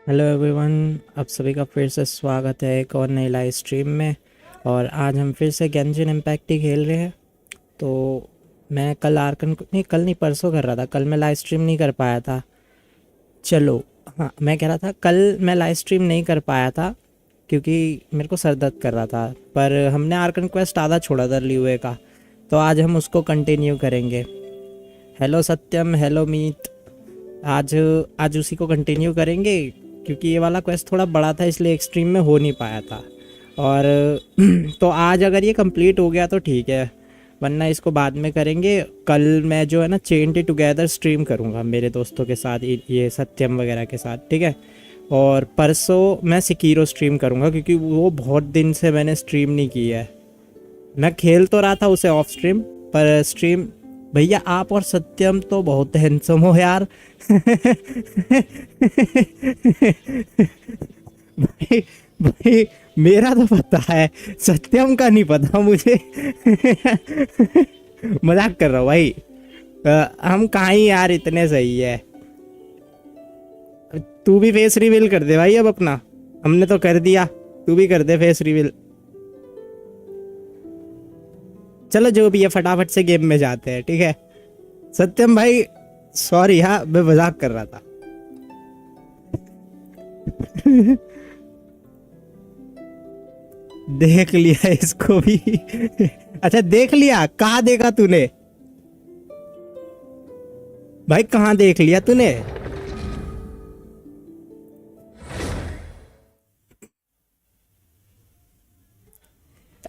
Hello everyone, आप सभी का फिर से स्वागत है एक और नई लाइव स्ट्रीम में। और आज हम फिर से गेंशिन इम्पैक्ट ही खेल रहे हैं। तो मैं कल आर्कन नहीं, कल नहीं परसों कर रहा था। कल मैं लाइव स्ट्रीम नहीं कर पाया था। चलो, हाँ, मैं कह रहा था कल मैं लाइव स्ट्रीम नहीं कर पाया था क्योंकि मेरे को सर दर्द कर रहा था। पर हमने आर्कन क्वेस्ट आधा छोड़ा था लियुए का, तो आज हम उसको कंटिन्यू करेंगे। हेलो सत्यम, हेलो मीत। आज आज उसी को कंटिन्यू करेंगे क्योंकि ये वाला क्वेस्ट थोड़ा बड़ा था, इसलिए एक्सट्रीम में हो नहीं पाया था। और तो आज अगर ये कंप्लीट हो गया तो ठीक है, वरना इसको बाद में करेंगे। कल मैं जो है ना चेन इट टुगेदर स्ट्रीम करूँगा मेरे दोस्तों के साथ, ये सत्यम वगैरह के साथ, ठीक है। और परसों मैं सिकीरो स्ट्रीम करूँगा क्योंकि वो बहुत दिन से मैंने स्ट्रीम नहीं की है। मैं खेल तो रहा था उसे ऑफ स्ट्रीम, पर स्ट्रीम भैया आप और सत्यम तो बहुत हैंडसम हो यार। भाई भाई, मेरा तो पता है, सत्यम का नहीं पता मुझे। मजाक कर रहा हूँ भाई। हम कहाँ ही यार इतने सही है। तू भी फेस रिवील कर दे भाई अब अपना। हमने तो कर दिया, तू भी कर दे फेस रिवील। चलो जो भी है, फटाफट से गेम में जाते हैं, ठीक है। सत्यम भाई सॉरी, हाँ मैं मजाक कर रहा था। देख लिया इसको भी। अच्छा देख लिया, कहाँ देखा तूने भाई, कहाँ देख लिया तूने?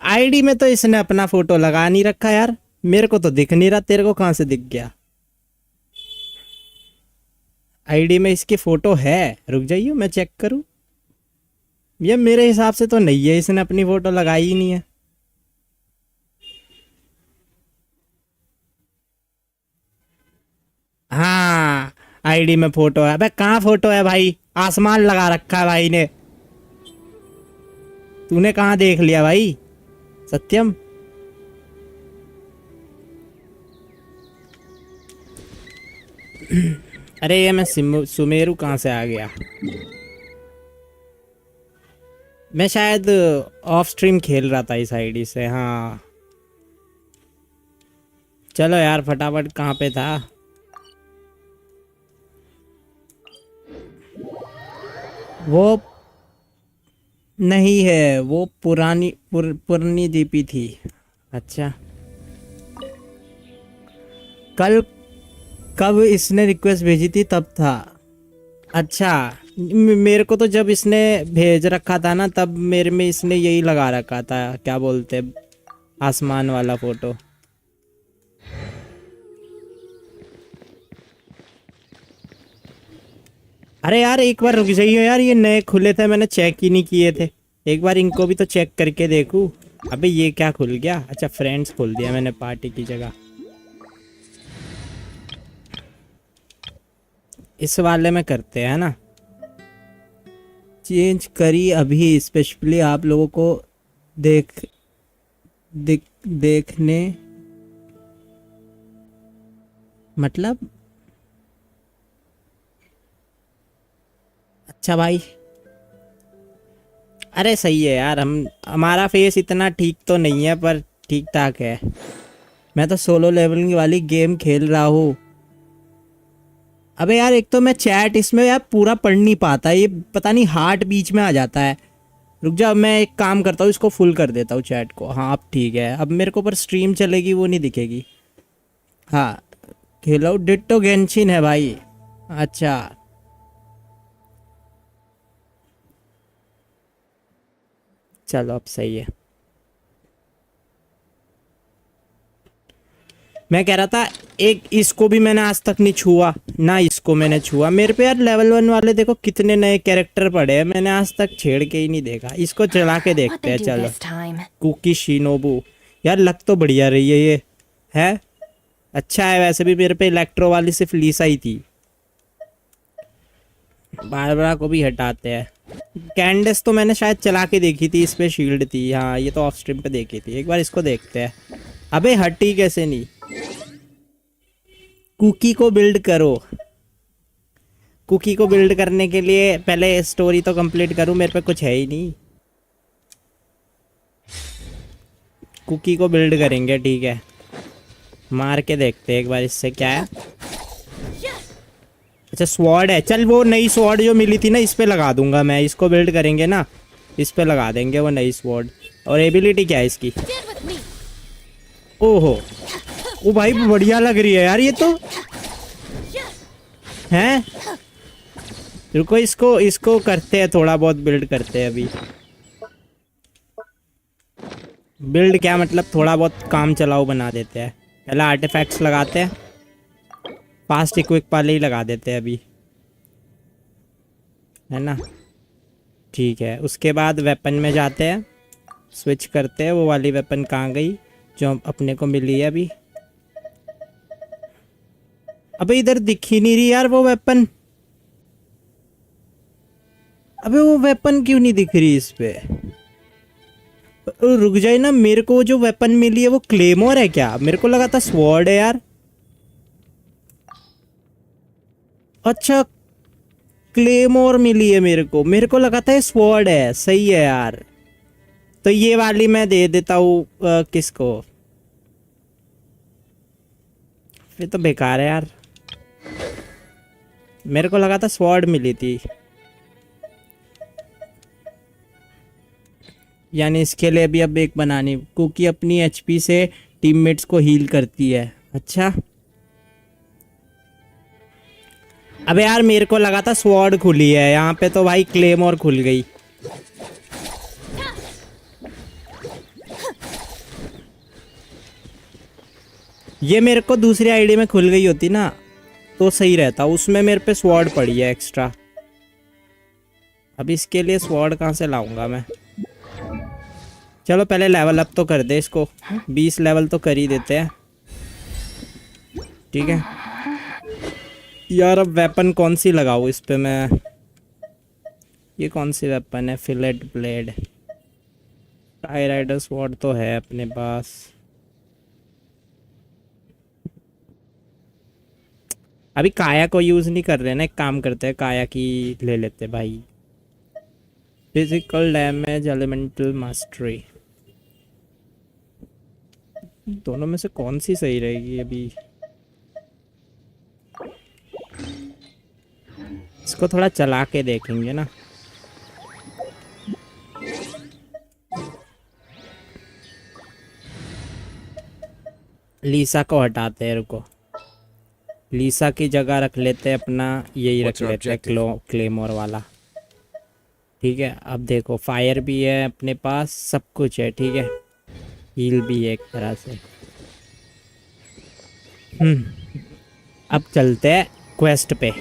आईडी में तो इसने अपना फोटो लगा नहीं रखा यार, मेरे को तो दिख नहीं रहा। तेरे को कहाँ से दिख गया? आईडी में इसकी फोटो है, रुक जाइए मैं चेक करूं। ये मेरे हिसाब से तो नहीं है, इसने अपनी फोटो लगाई ही नहीं है। हाँ, आईडी में फोटो है। अबे कहाँ फोटो है भाई? आसमान लगा रखा है भाई ने। तूने कहाँ देख लिया भाई सत्यम? अरे ये मैं सुमेरु कहाँ से आ गया? मैं शायद ऑफ स्ट्रीम खेल रहा था इस आईडी से। हाँ चलो यार, फटाफट कहाँ पे था? वो नहीं है, वो पुरानी डीपी थी। अच्छा, कल कब इसने रिक्वेस्ट भेजी थी तब था? अच्छा, मेरे को तो जब इसने भेज रखा था ना, तब मेरे में इसने यही लगा रखा था, क्या बोलते, आसमान वाला फोटो। अरे यार एक बार रुक जाइए यार, ये नए खुले थे, मैंने चेक ही नहीं किए थे। एक बार इनको भी तो चेक करके देखूं। अबे ये क्या खुल गया? अच्छा फ्रेंड्स खोल दिया मैंने पार्टी की जगह। इस वाले में करते हैं ना, चेंज करी अभी स्पेशली आप लोगों को देख देखने, मतलब अच्छा भाई। अरे सही है यार, हमारा फेस इतना ठीक तो नहीं है पर ठीक ठाक है। मैं तो सोलो लेवलिंग वाली गेम खेल रहा हूँ। अबे यार एक तो मैं चैट इसमें यार पूरा पढ़ नहीं पाता, ये पता नहीं हार्ट बीच में आ जाता है। रुक जा, मैं एक काम करता हूँ, इसको फुल कर देता हूँ चैट को। हाँ अब ठीक है, अब मेरे को पर स्ट्रीम चलेगी वो नहीं दिखेगी। हाँ खेलो, डिट्टो गेंशिन है भाई। अच्छा चलो अब सही है। मैं कह रहा था, एक इसको भी मैंने आज तक नहीं छुआ ना, इसको मैंने छुआ। मेरे पे यार लेवल 1 वाले देखो कितने नए कैरेक्टर पड़े हैं, मैंने आज तक छेड़ के ही नहीं देखा। इसको चला के देखते हैं चलो। कुकी शिनोबू, यार लग तो बढ़िया रही है ये, है अच्छा है। वैसे भी मेरे पे इलेक्ट्रो वाली सिर्फ लीसा ही थी। बारबरा को भी हटाते हैं। कैंडस तो मैंने शायद चला के देखी थी, इस पे शील्ड थी। हाँ ये तो ऑफ स्ट्रीम पे देखी थी। एक बार इसको देखते हैं। अबे हटी कैसे नहीं? कुकी को बिल्ड करो। कुकी को बिल्ड करने के लिए पहले स्टोरी तो कंप्लीट करूं, मेरे पे कुछ है ही नहीं। कुकी को बिल्ड करेंगे, ठीक है। मार के देखते हैं एक बार इससे क्या है। अच्छा स्वॉर्ड है, चल वो नई स्वॉर्ड जो मिली थी ना इस पे लगा दूंगा मैं। इसको बिल्ड करेंगे ना, इस पे लगा देंगे वो नई स्वॉर्ड। और एबिलिटी क्या है इसकी? ओहो, ओ भाई बढ़िया लग रही है यार ये तो। हैं रुको, इसको करते हैं, थोड़ा बहुत बिल्ड करते हैं अभी। बिल्ड क्या मतलब, थोड़ा बहुत काम चलाओ बना देते हैं। पहले आर्टिफैक्ट्स लगाते हैं, फास्ट इक्विप वाले ही लगा देते हैं अभी, है ना। ठीक है, उसके बाद वेपन में जाते हैं, स्विच करते हैं। वो वाली वेपन कहाँ गई जो अपने को मिली है अभी? अबे इधर दिख ही नहीं रही यार वो वेपन। अबे वो वेपन क्यों नहीं दिख रही इस पे? रुक जाए ना, मेरे को जो वेपन मिली है वो क्लेमोर है क्या? मेरे को लगा था स्वॉर्ड है यार। अच्छा क्लेमोर मिली है मेरे को लगा था ये स्वॉर्ड है। सही है यार, तो ये वाली मैं दे देता हूँ किसको? फिर तो बेकार है यार, मेरे को लगा था स्वॉर्ड मिली थी। यानी इसके लिए भी अब एक बनानी, क्योंकि अपनी एचपी से टीममेट्स को हील करती है। अच्छा अबे यार मेरे को लगा था स्वॉर्ड खुली है, यहाँ पे तो भाई क्लेमोर खुल गई। ये मेरे को दूसरी आईडी में खुल गई होती ना तो सही रहता, उसमें मेरे पे स्वॉर्ड पड़ी है एक्स्ट्रा। अब इसके लिए स्वॉर्ड कहाँ से लाऊंगा मैं? चलो पहले लेवल अप तो कर दे इसको, 20 लेवल तो कर ही देते हैं, ठीक है। यार अब वेपन कौन सी लगाऊँ इस पे मैं? ये कौन सी वेपन है? फिलेट ब्लेड, टाई राइडर स्वॉर्ड तो है अपने पास। अभी काया को यूज़ नहीं कर रहे ना, एक काम करते हैं काया की ले लेते भाई। फिजिकल डैमेज, एलिमेंटल मास्टरी, दोनों में से कौन सी सही रहेगी अभी? इसको थोड़ा चला के देखेंगे ना। लीसा को हटाते हैं, रुको। लीसा की जगह रख लेते हैं अपना, यही रख लेते हैं क्लेमोर वाला, ठीक है। अब देखो फायर भी है अपने पास, सब कुछ है, ठीक है। हील भी है एक तरह से। अब चलते हैं क्वेस्ट पे।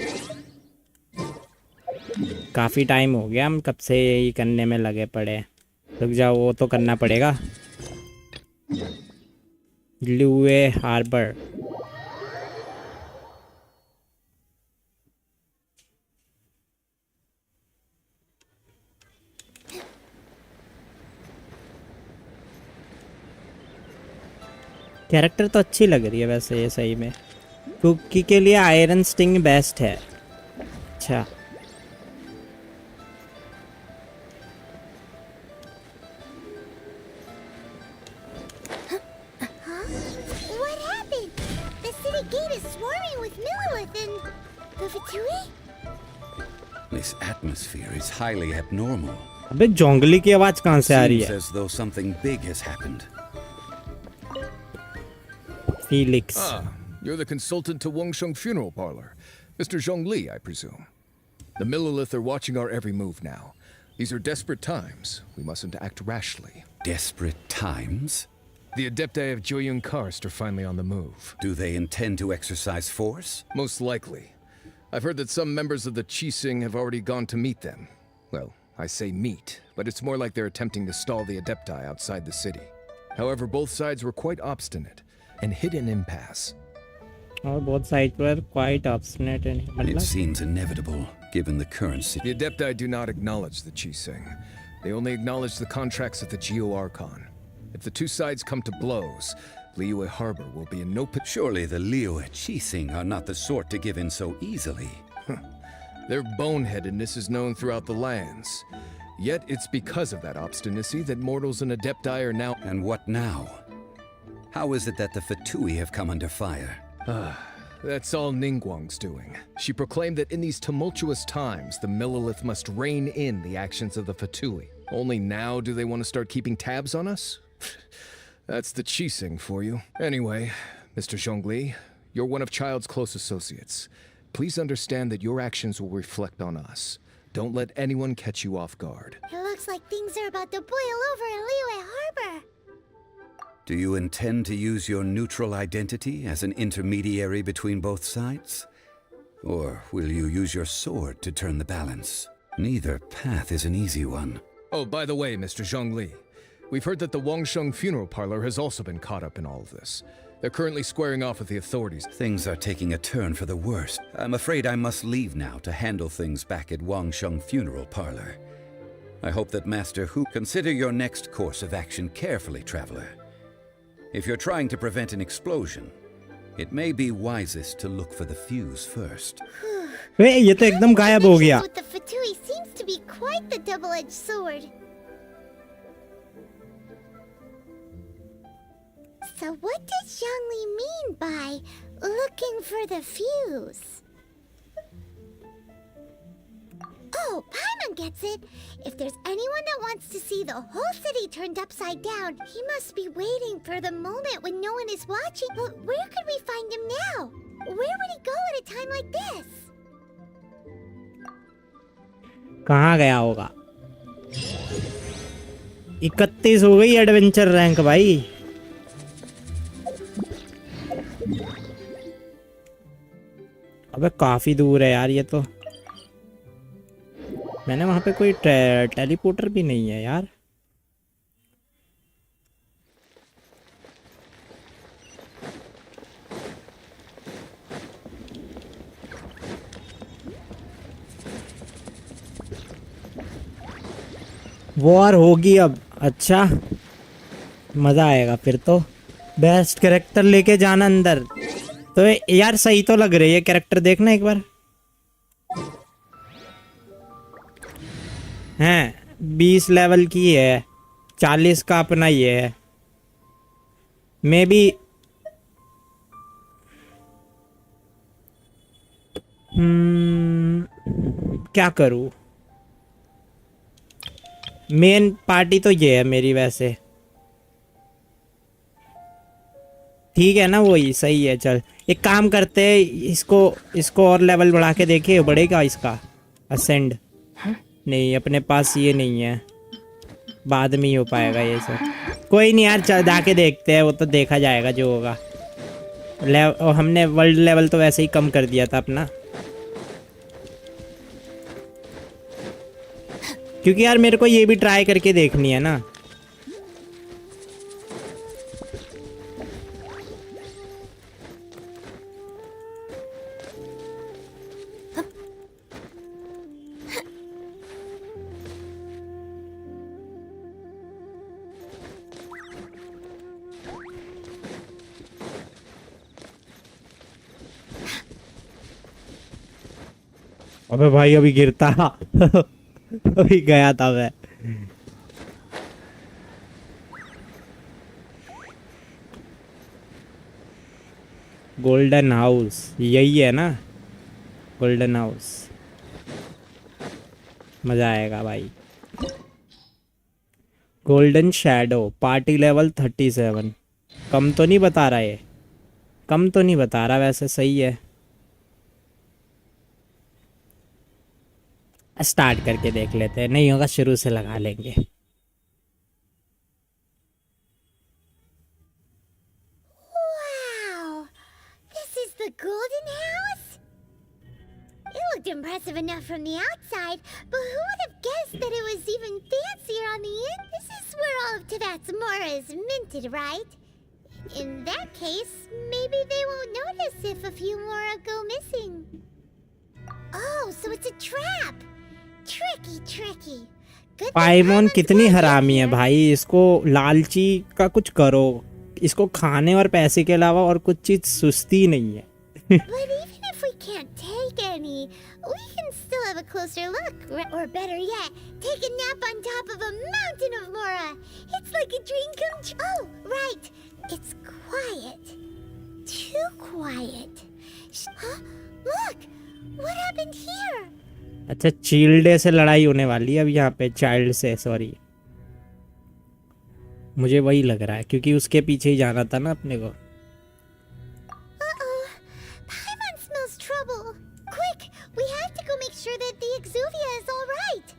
काफ़ी टाइम हो गया, हम कब से यही करने में लगे पड़े हैं। रुक जाओ, वो तो करना पड़ेगा। ल्यूए हार्बर, कैरेक्टर तो अच्छी लग रही है वैसे ये सही में। कुकी के लिए आयरन स्टिंग बेस्ट है। अच्छा This atmosphere is highly abnormal. अबे जोंगली की आवाज कहाँ से आ रही है? Seems as though something big has happened. Felix. You're the consultant to Wangsheng Funeral Parlor. Mr. Zhongli, I presume. The Millilith are watching our every move now. These are desperate times. We mustn't act rashly. Desperate times? The Adepti of Joyun Karst are finally on the move. Do they intend to exercise force? Most likely. I've heard that some members of the Qixing have already gone to meet them. Well, I say meet, but it's more like they're attempting to stall the Adepti outside the city. However, both sides were quite obstinate and hit an impasse. और both sides were quite obstinate and It seems inevitable, given the current situation. The Adepti do not acknowledge the Qixing. They only acknowledge the contracts of the Geo-Archon. If the two sides come to blows, Liyue Harbor will be in no... Surely the Liyue Qixing are not the sort to give in so easily. Their boneheadedness is known throughout the lands. Yet it's because of that obstinacy that mortals and adepti are now... And what now? How is it that the Fatui have come under fire? That's all Ningguang's doing. She proclaimed that in these tumultuous times, the Millilith must rein in the actions of the Fatui. Only now do they want to start keeping tabs on us? That's the Qixing for you. Anyway, Mr. Zhongli, you're one of Child's close associates. Please understand that your actions will reflect on us. Don't let anyone catch you off guard. It looks like things are about to boil over in Liyue Harbor. Do you intend to use your neutral identity as an intermediary between both sides? Or will you use your sword to turn the balance? Neither path is an easy one. Oh, by the way, Mr. Zhongli, we've heard that the Wangsheng funeral parlor has also been caught up in all of this. They're currently squaring off with the authorities. Things are taking a turn for the worst. I'm afraid I must leave now to handle things back at Wangsheng funeral parlor. I hope that Master Hu consider your next course of action carefully, traveler. If you're trying to prevent an explosion, it may be wisest to look for the fuse first. वे ये तो एकदम गायब हो गया. With the Fatui seems to be quite the double-edged sword. So what does Zhongli mean by looking for the fuse? Oh, Paimon gets it. If there's anyone that wants to see the whole city turned upside down, he must be waiting for the moment when no one is watching. But where could we find him now? Where would he go at a time like this? कहाँ गया होगा? 31 हो गई adventure rank भाई. अबे काफी दूर है यार ये तो. मैंने वहां पे कोई टेलीपोर्टर भी नहीं है यार. वॉर होगी अब. अच्छा मजा आएगा फिर तो. बेस्ट कैरेक्टर लेके जाना अंदर. तो यार सही तो लग रही है कैरेक्टर. देखना एक बार. हैं 20 लेवल की है. 40 का अपना ये है. मे बी क्या करूं. मेन पार्टी तो ये है मेरी वैसे. ठीक है ना. वही सही है. चल एक काम करते हैं. इसको और लेवल बढ़ा के देखिए. बढ़ेगा इसका असेंड. नहीं अपने पास ये नहीं है. बाद में ही हो पाएगा ये सब. कोई नहीं यार. चल जाके देखते हैं. वो तो देखा जाएगा जो होगा. हमने वर्ल्ड लेवल तो वैसे ही कम कर दिया था अपना. क्योंकि यार मेरे को ये भी ट्राई करके देखनी है ना. अबे भाई अभी गिरता. अभी गया था मैं. गोल्डन हाउस यही है ना. Golden house. मजा आएगा भाई. Golden shadow party level 37. कम तो नहीं बता रहा ये. कम तो नहीं बता रहा वैसे. सही है. स्टार्ट करके देख लेते हैं. नहीं होगा शुरू से लगा लेंगे. Wow! This is the Golden House? It looked impressive enough from the outside, but who would have guessed that it was even fancier on the in? This is where all of Teyvat's mora is minted, right? In that case, maybe they won't notice if a few mora go missing. Oh, so it's a trap! Tricky. पाइमोन कितनी हरामी है भाई. इसको लालची का कुछ करो. इसको खाने और पैसे के अलावा और कुछ चीज सुस्ती नहीं है. But even if we can't take any, We can still have a closer look, or better yet, take a nap on top of a mountain of Mora. It's like a dream come true. Oh, right. It's quiet. Too quiet. Huh? Look! What happened here? अच्छा चील्डे से लड़ाई होने वाली है अब यहाँ पे, child से, सॉरी। मुझे वही लग रहा है क्योंकि उसके पीछे ही जाना था ना अपने को। Uh-oh. Paimon smells trouble. Quick, we have to go make sure that the Exuvia is all right.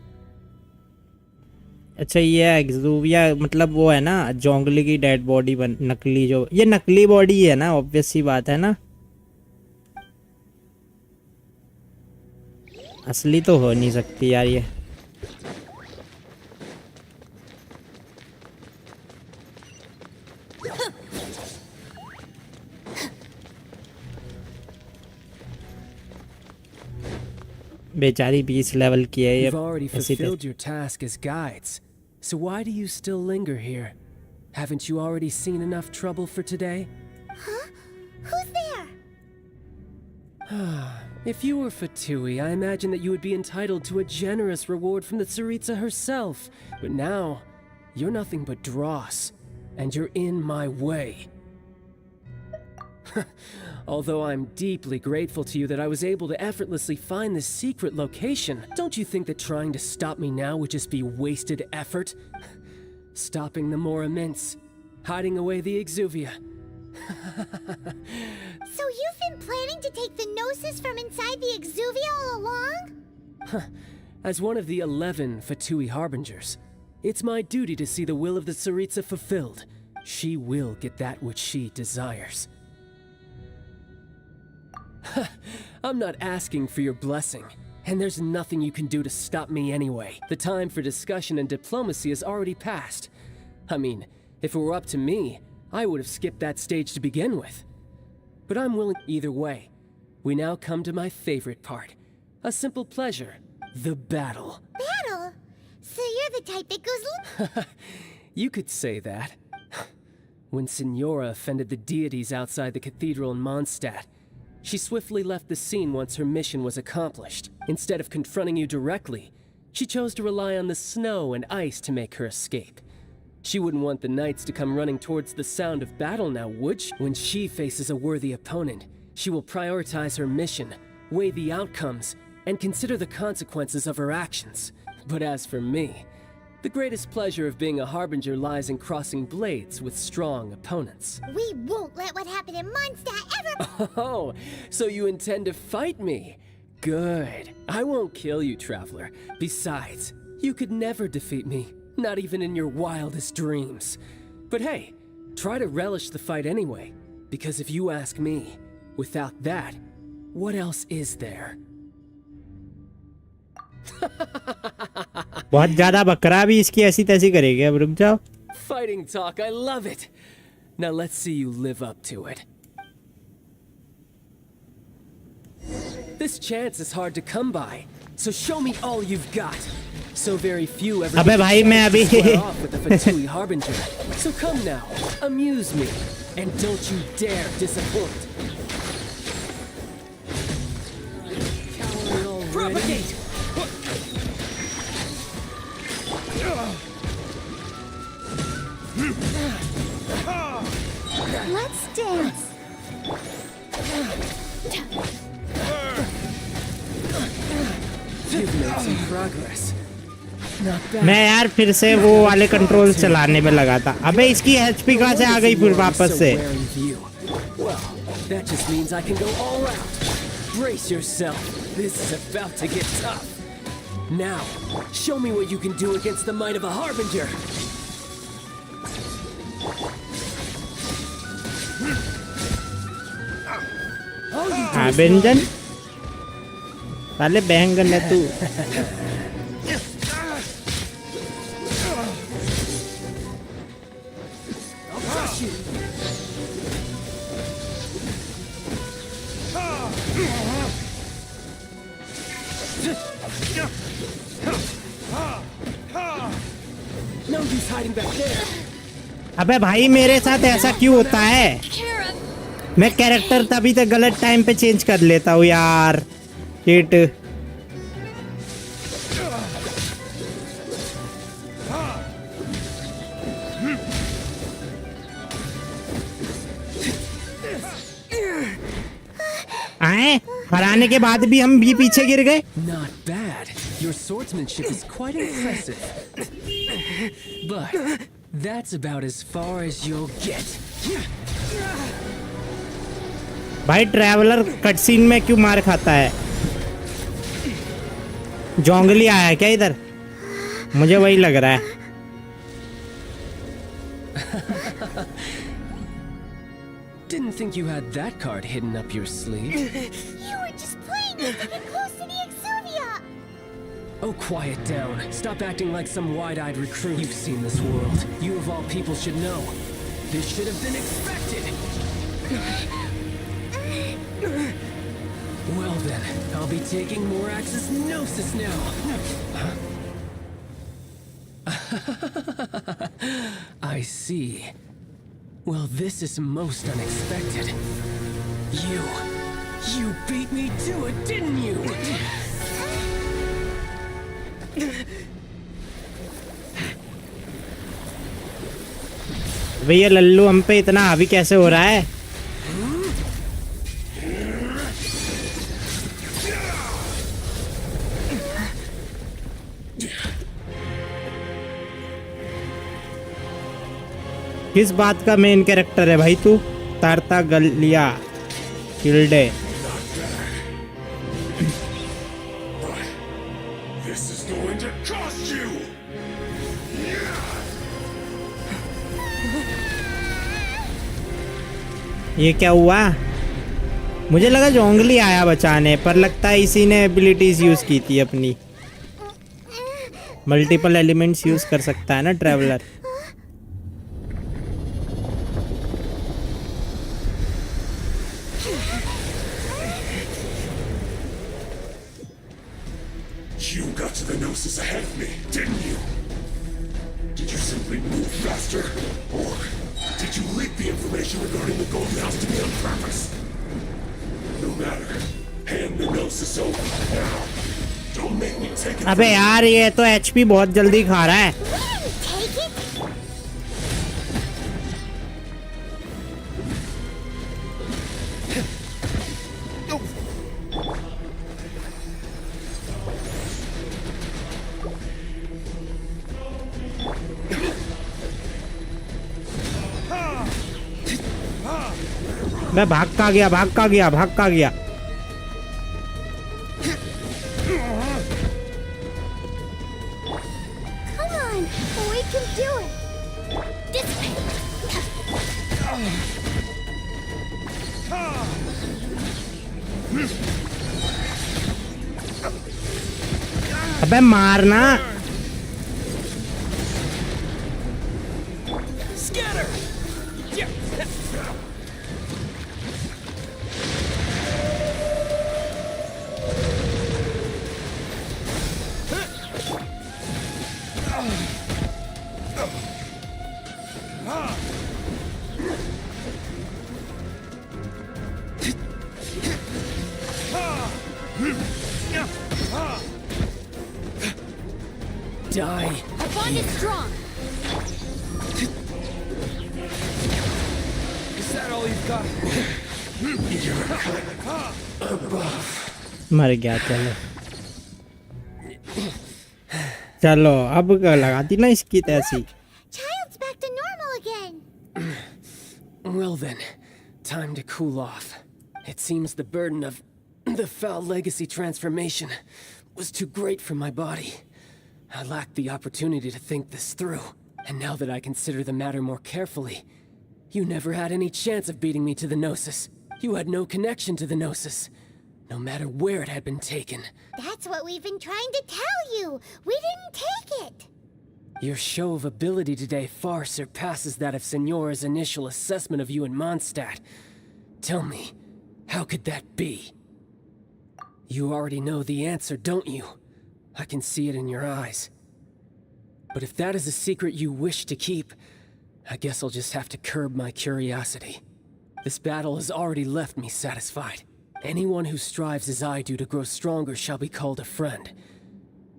अच्छा ये एक्सुविया मतलब वो है ना जोंगली की डेड बॉडी बन, नकली, जो ये नकली बॉडी है ना, ऑब्वियस सी बात है ना, असली तो हो नहीं सकती यार ये। बेचारी 20 लेवल की है ये। You've already ऐसी fulfilled your task as guides, so why do you still linger here? Haven't you already seen enough trouble for today? Huh? Who's there? If you were Fatui, I imagine that you would be entitled to a generous reward from the Tsaritsa herself. But now, you're nothing but dross, and you're in my way. Although I'm deeply grateful to you that I was able to effortlessly find this secret location, don't you think that trying to stop me now would just be wasted effort? Stopping the Mora Mints, hiding away the Exuvia. So you've been planning to take the Gnosis from inside the Exuvia all along? As one of the 11 Fatui Harbingers, it's my duty to see the will of the Tsaritsa fulfilled. She will get that which she desires. I'm not asking for your blessing, and there's nothing you can do to stop me anyway. The time for discussion and diplomacy has already passed. I mean, if it were up to me, I would have skipped that stage to begin with. But I'm willing either way. We now come to my favorite part. A simple pleasure. The battle. Battle? So you're the type that goes... You could say that. When Signora offended the deities outside the cathedral in Mondstadt, she swiftly left the scene once her mission was accomplished. Instead of confronting you directly, she chose to rely on the snow and ice to make her escape. She wouldn't want the knights to come running towards the sound of battle now, would she? When she faces a worthy opponent, she will prioritize her mission, weigh the outcomes, and consider the consequences of her actions. But as for me, the greatest pleasure of being a harbinger lies in crossing blades with strong opponents. We won't let what happened in Mondstadt ever... Oh, so you intend to fight me? Good. I won't kill you, Traveler. Besides, you could never defeat me, not even in your wildest dreams. But hey, try to relish the fight anyway, because if you ask me, without that, what else is there? बहुत ज्यादा बकरा भी इसकी ऐसी तैसी करेगी। अब रुक जाओ। Fighting talk, I love it. Now let's see you live up to it. This chance is hard to come by, so show me all you've got. So very few ever अबे भाई मैं अभी square off with the Fatui Harbinger. So come now, amuse me, and don't you dare disappoint. Propagate! Let's dance. You've made some progress. Not bad. मैं यार फिर से वो वाले कंट्रोल चलाने में लगा था। अबे इसकी एचपी कहाँ से आ गई फिर वापस से? Well, that just means I can go all out. Brace yourself. This is about to get tough. Now, show me what you can do against the might of a harbinger. हाँ बेंजन, साले बहंगन है तू। No use hiding back there. अबे भाई मेरे साथ ऐसा क्यों होता है? मैं कैरेक्टर तभी तक गलत टाइम पे चेंज कर लेता हूँ यार। शिट। आए हराने के बाद भी हम भी पीछे गिर गए. Not bad. Your swordsmanship is quite impressive. But that's about as far as you'll get. भाई ट्रैवलर कटसीन में क्यों मार खाता है? जोंगली आया है क्या इधर? मुझे वही लग रहा है. Didn't think you had that card hidden up your sleeve. You were just playing it to get close to the Exuvia! Oh, quiet down. Stop acting like some wide-eyed recruit. You've seen this world. You of all people should know. This should have been expected. Well then, I'll be taking Morax's Gnosis now. I see. Well, this is most unexpected. You beat me to it, didn't you? भैया लल्लू हम पे इतना हावी कैसे हो रहा है? किस बात का मेन कैरेक्टर है भाई तू? तारता गलिया किल्डे. This is going to cost you! ये क्या हुआ? मुझे लगा जोंगली आया बचाने, पर लगता है इसी ने एबिलिटीज यूज की थी अपनी. मल्टीपल एलिमेंट्स यूज कर सकता है ना traveller. You got to the Gnosis ahead of me, didn't you? Did you simply move faster? Or did you leak the information regarding the Golden House to me on purpose? No matter. Hand the Gnosis over now. Don't make me take it. अबे यार ये तो HP बहुत जल्दी खा रहा है. Take it! मैं भाग का गया. Come on! We can do it! Dissipate! अबे मारना. Scatter! Die. Our bond is strong! Is that all you've got? मर गया. चलो अब लगाती ना इसकी तैसी. Child's back to normal again! Well then, time to cool off. It seems the burden of the foul legacy transformation was too great for my body. I lacked the opportunity to think this through. And now that I consider the matter more carefully, you never had any chance of beating me to the Gnosis. You had no connection to the Gnosis, no matter where it had been taken. That's what we've been trying to tell you! We didn't take it! Your show of ability today far surpasses that of Signora's initial assessment of you in Mondstadt. Tell me, how could that be? You already know the answer, don't you? I can see it in your eyes. But if that is a secret you wish to keep, I guess I'll just have to curb my curiosity. This battle has already left me satisfied. Anyone who strives as I do to grow stronger shall be called a friend.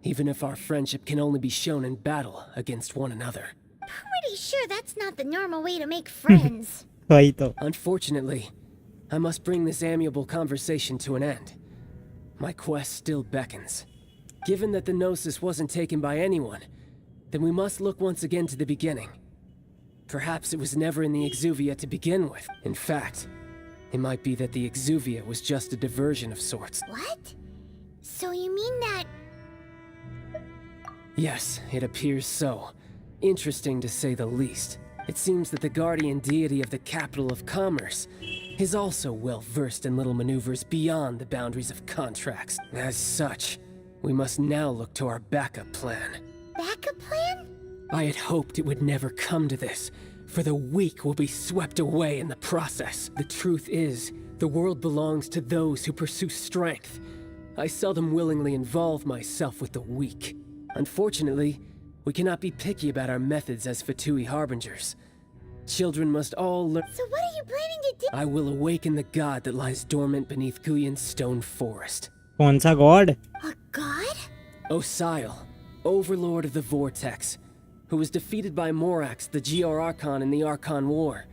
even if our friendship can only be shown in battle against one another. Pretty sure that's not the normal way to make friends. वही तो. Unfortunately, I must bring this amiable conversation to an end. My quest still beckons. Given that the Gnosis wasn't taken by anyone, then we must look once again to the beginning. Perhaps it was never in the Exuvia to begin with. In fact, it might be that the Exuvia was just a diversion of sorts. What? So you mean that... Yes, it appears so. Interesting to say the least. It seems that the guardian deity of the capital of commerce is also well versed in little maneuvers beyond the boundaries of contracts. As such, we must now look to our backup plan. Backup plan? I had hoped it would never come to this, for the weak will be swept away in the process. The truth is, the world belongs to those who pursue strength. I seldom willingly involve myself with the weak. Unfortunately, we cannot be picky about our methods as Fatui harbingers. Children must all learn. So what are you planning to do? I will awaken the god that lies dormant beneath Guyan's stone forest. कौन सा god? A god? Osile, overlord of the Vortex, who was defeated by Morax, the Geo-Archon in the Archon War,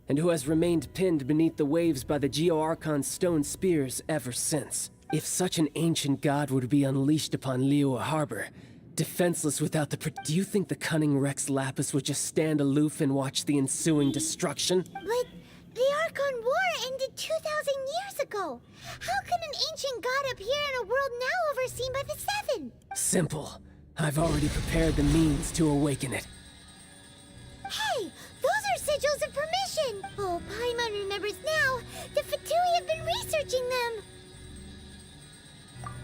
and who has remained pinned beneath the waves by the Geo-Archon's stone spears ever since. If such an ancient god were to be unleashed upon Liyue Harbor, defenseless without the do you think the cunning Rex Lapis would just stand aloof and watch the ensuing destruction? But the Archon War ended 2,000 years ago. How can an ancient god appear in a world now overseen by the Seven? Simple. I've already prepared the means to awaken it. Hey, those are sigils of permission. Oh, Paimon remembers now. The Fatui have been researching them.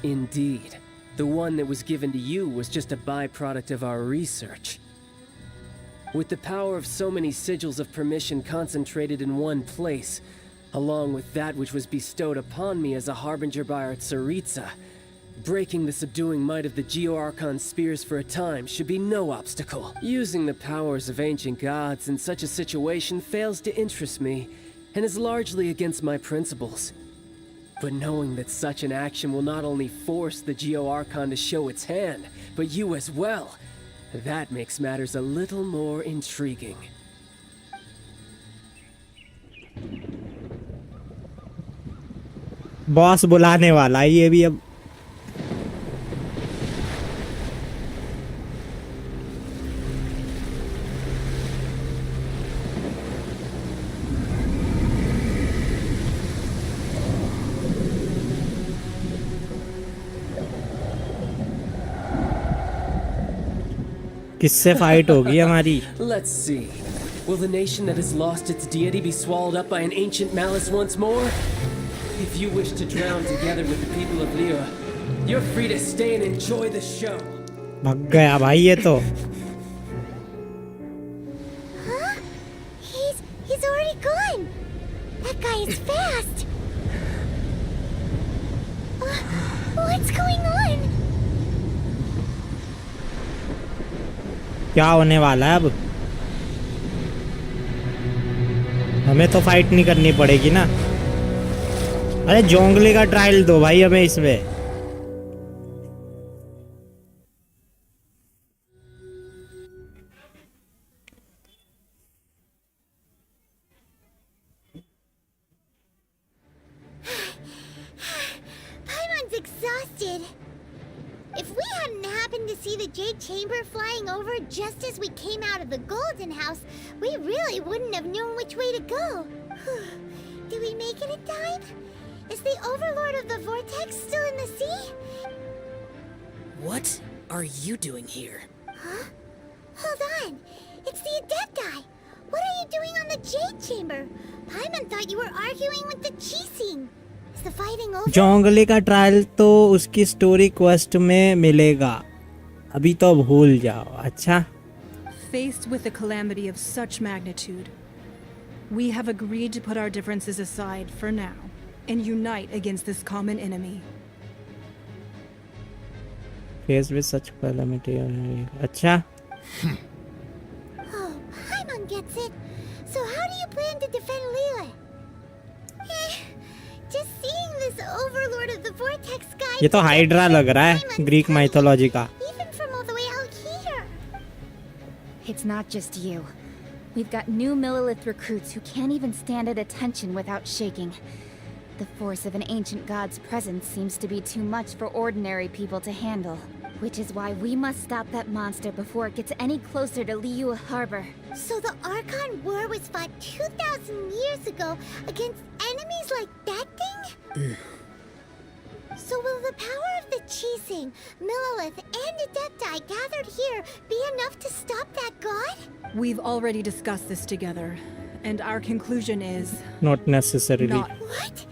Indeed. The one that was given to you was just a byproduct of our research. With the power of so many sigils of permission concentrated in one place, along with that which was bestowed upon me as a harbinger by our Tsaritsa, breaking the subduing might of the Geo-Archon spears for a time should be no obstacle. Using the powers of ancient gods in such a situation fails to interest me, and is largely against my principles. But knowing that such an action will not only force the Geo-Archon to show its hand, but you as well, that makes matters a little more intriguing. Boss बुलाने वाला है ये भी अब. किससे fight होगी हमारी? Let's see. Will the nation that has lost its deity be swallowed up by an ancient malice once more? If you wish to drown together with the people of Liyue, you're free to stay and enjoy the show. भाग गया भाई ये तो. Huh? He's already gone. That guy is fast. What's going on? क्या होने वाला है अब? हमें तो फाइट नहीं करनी पड़ेगी ना. अरे जोंगली का ट्रायल दो भाई हमें इसमें. Paimon's exhausted. If we hadn't happened to see the Jade Chamber flying over just as we came out of the Golden House, we really wouldn't have known which way to go. Did we make it in time? Is the Overlord of the Vortex still in the sea? What are you doing here? Huh? Hold on. It's the Adepti. What are you doing on the Jade Chamber? Paimon thought you were arguing with the Chising. Is the fighting over? जोंगली का trial तो उसकी story quest में मिलेगा. अभी तो भूल जाओ. अच्छा. Faced with a calamity of such magnitude, we have agreed to put our differences aside for now and unite against this common enemy. Faced with such calamity. अच्छा. Oh, Paimon gets it. So how do you plan to defend Liyue? Just seeing this overlord of the vortex sky. ये तो hydra लग रहा है Greek mythology का. Even from all the way out here. It's not just you. We've got new Millilith recruits who can't even stand at attention without shaking. The force of an ancient god's presence seems to be too much for ordinary people to handle. Which is why we must stop that monster before it gets any closer to Liyue Harbor. So the Archon War was fought 2,000 years ago against enemies like that thing? So will the power of the Chising, Millilith, and Adepti gathered here be enough to stop that god? We've already discussed this together, and our conclusion is Not necessarily. not. What?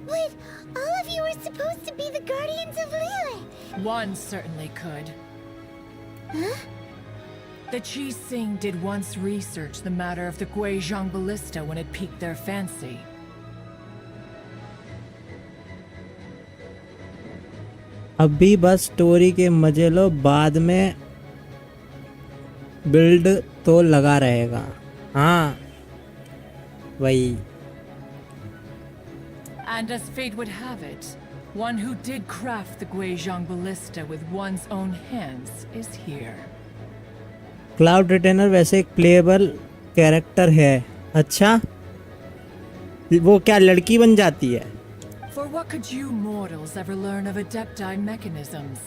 But all of you were supposed to be the guardians of Liyue. One certainly could. Huh? The Chising did once research the matter of the Guizhong ballista when it piqued their fancy. अभी बस story के मजे लो, बाद में build तो लगा रहेगा. हाँ वही. And as fate would have it, one who did craft the Guizhong ballista with one's own hands is here. Cloud retainer वैसे एक प्लेएबल कैरेक्टर है. अच्छा, वो क्या लड़की बन जाती है? For what could you mortals ever learn of Adepti mechanisms?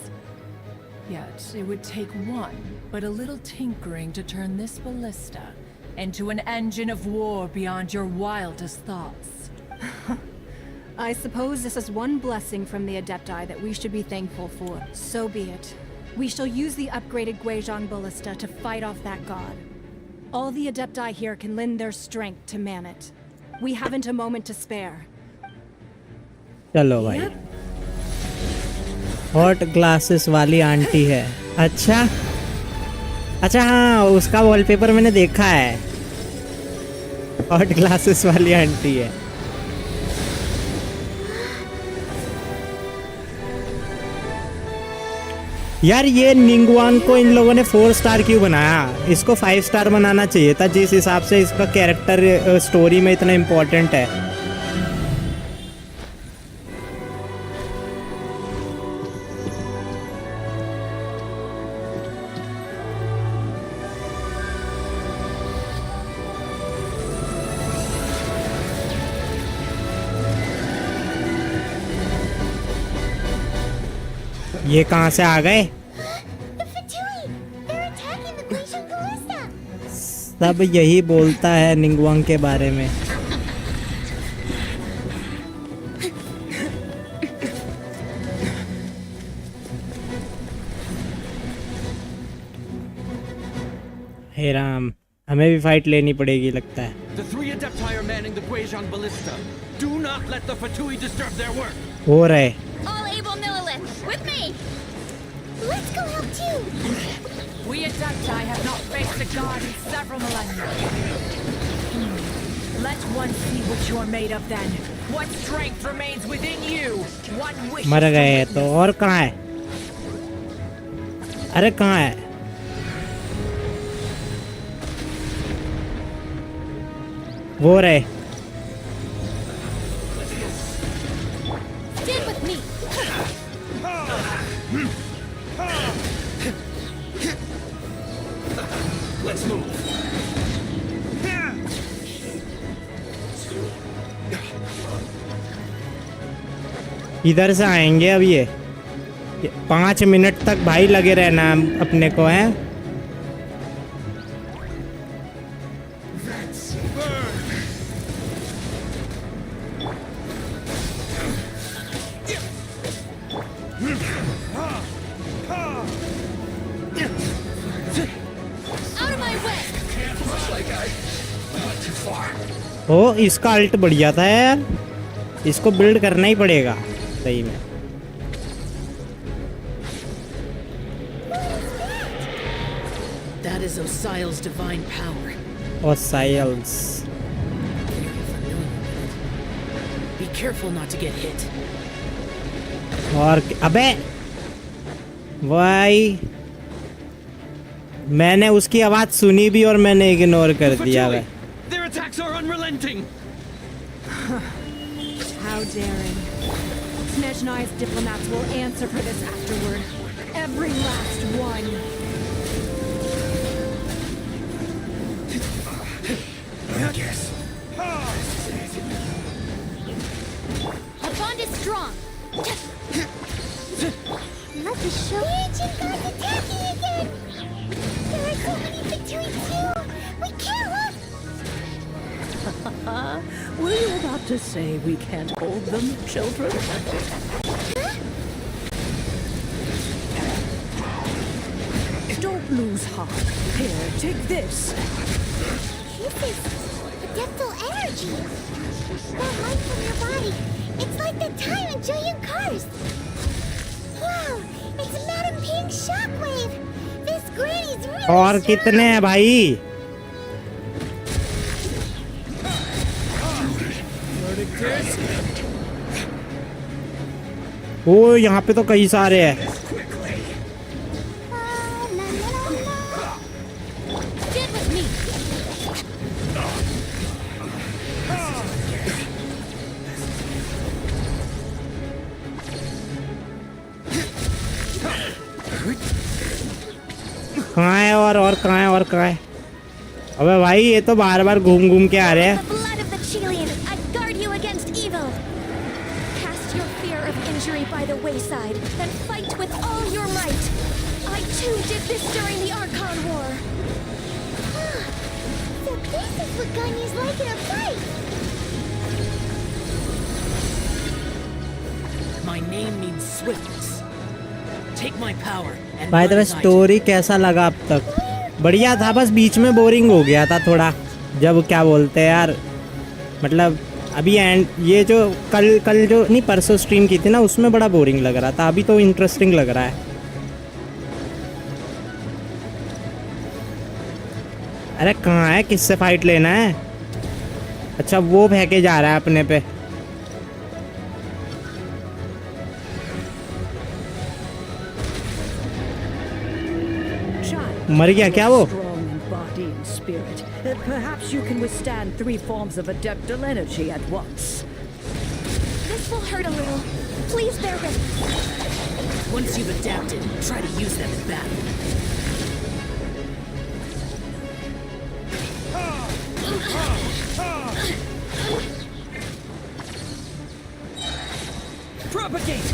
Yet, it would take one, but a little tinkering to turn this ballista into an engine of war beyond your wildest thoughts. I suppose this is one blessing from the Adepti that we should be thankful for. So be it. We shall use the upgraded Guizhong ballista to fight off that god. All the Adepti here can lend their strength to man it. We haven't a moment to spare. चलो भाई. Hot glasses वाली aunty है. अच्छा अच्छा, हाँ उसका wallpaper मैंने देखा है. हॉट ग्लासेस वाली आंटी है. यार ये निंगवान को इन लोगों ने 4 स्टार क्यों बनाया? इसको 5 स्टार बनाना चाहिए था, जिस हिसाब से इसका कैरेक्टर स्टोरी में इतना इम्पोर्टेंट है. ये कहाँ से आ गए? The Fatui! They're attacking the Guizhong ballista! सब यही बोलता है निंगवांग के बारे में. हे राम, हमें भी फाइट लेनी पड़ेगी लगता है. The 3 Adepti are manning the Guizhong ballista. Do not let the Fatui disturb their work. हो रहे. All able Millilith, with me! Let's go help too! We Adepti have not faced a god in several millennia. Let one see what you're made of then. What strength remains within you? What wish? मर गए तो और कहाँ है? अरे कहाँ है? वो रहे. Stand with me! Let's move. इधर से आएंगे अब ये 5 मिनट तक भाई लगे रहना अपने को है. ओ इसका अल्ट बढ़िया था यार. इसको बिल्ड करना ही पड़ेगा सही में. That is Osial's divine power. Osial's. Be careful not to get hit. और अबे भाई, मैंने उसकी आवाज सुनी भी और मैंने इग्नोर कर दिया. भाई Their attacks are unrelenting. How daring. Snezhnai's diplomats will answer for this afterward. Every last one. I guess. Our bond is strong. Let the show. The ancient gods attacking again. There are so many between two. We can't look. Were you about to say we can't hold them, children? Don't lose heart. Here, take this. This is adeptal energy. That light from your body. It's like the time in Julian Cars. Wow, it's Madam Pink shockwave. This granny's really और strong. कितने हैं भाई? ओ यहाँ पे तो कई सारे हैं। Get with me. कहाँ है और कहाँ है और कहाँ है? अबे भाई ये तो बार बार घूम घूम के आ रहे हैं। The blood of the Chilean, I guard you against evil. Cast your fear of injury by the wayside, and fight with all your might. I too did this during the Archon War. So this is what Ganya's like in a fight. My name means swiftness. Take my power and by the way run as I do. Story कैसा लगा अब तक? बढ़िया था, बस बीच में boring हो गया था थोड़ा, जब क्या बोलते हैं यार, मतलब अभी एंड ये जो कल जो नहीं परसों स्ट्रीम की थी ना, उसमें बड़ा बोरिंग लग रहा था। अभी तो इंटरेस्टिंग लग रहा है। अरे कहाँ है, किससे फाइट लेना है? अच्छा वो फेंके जा रहा है अपने पे। मर गया क्या वो? Strong in body and spirit. Perhaps you can withstand 3 forms of adeptal energy at once. This will hurt a little. Please bear with me. Once you've adapted, try to use them in battle. Propagate!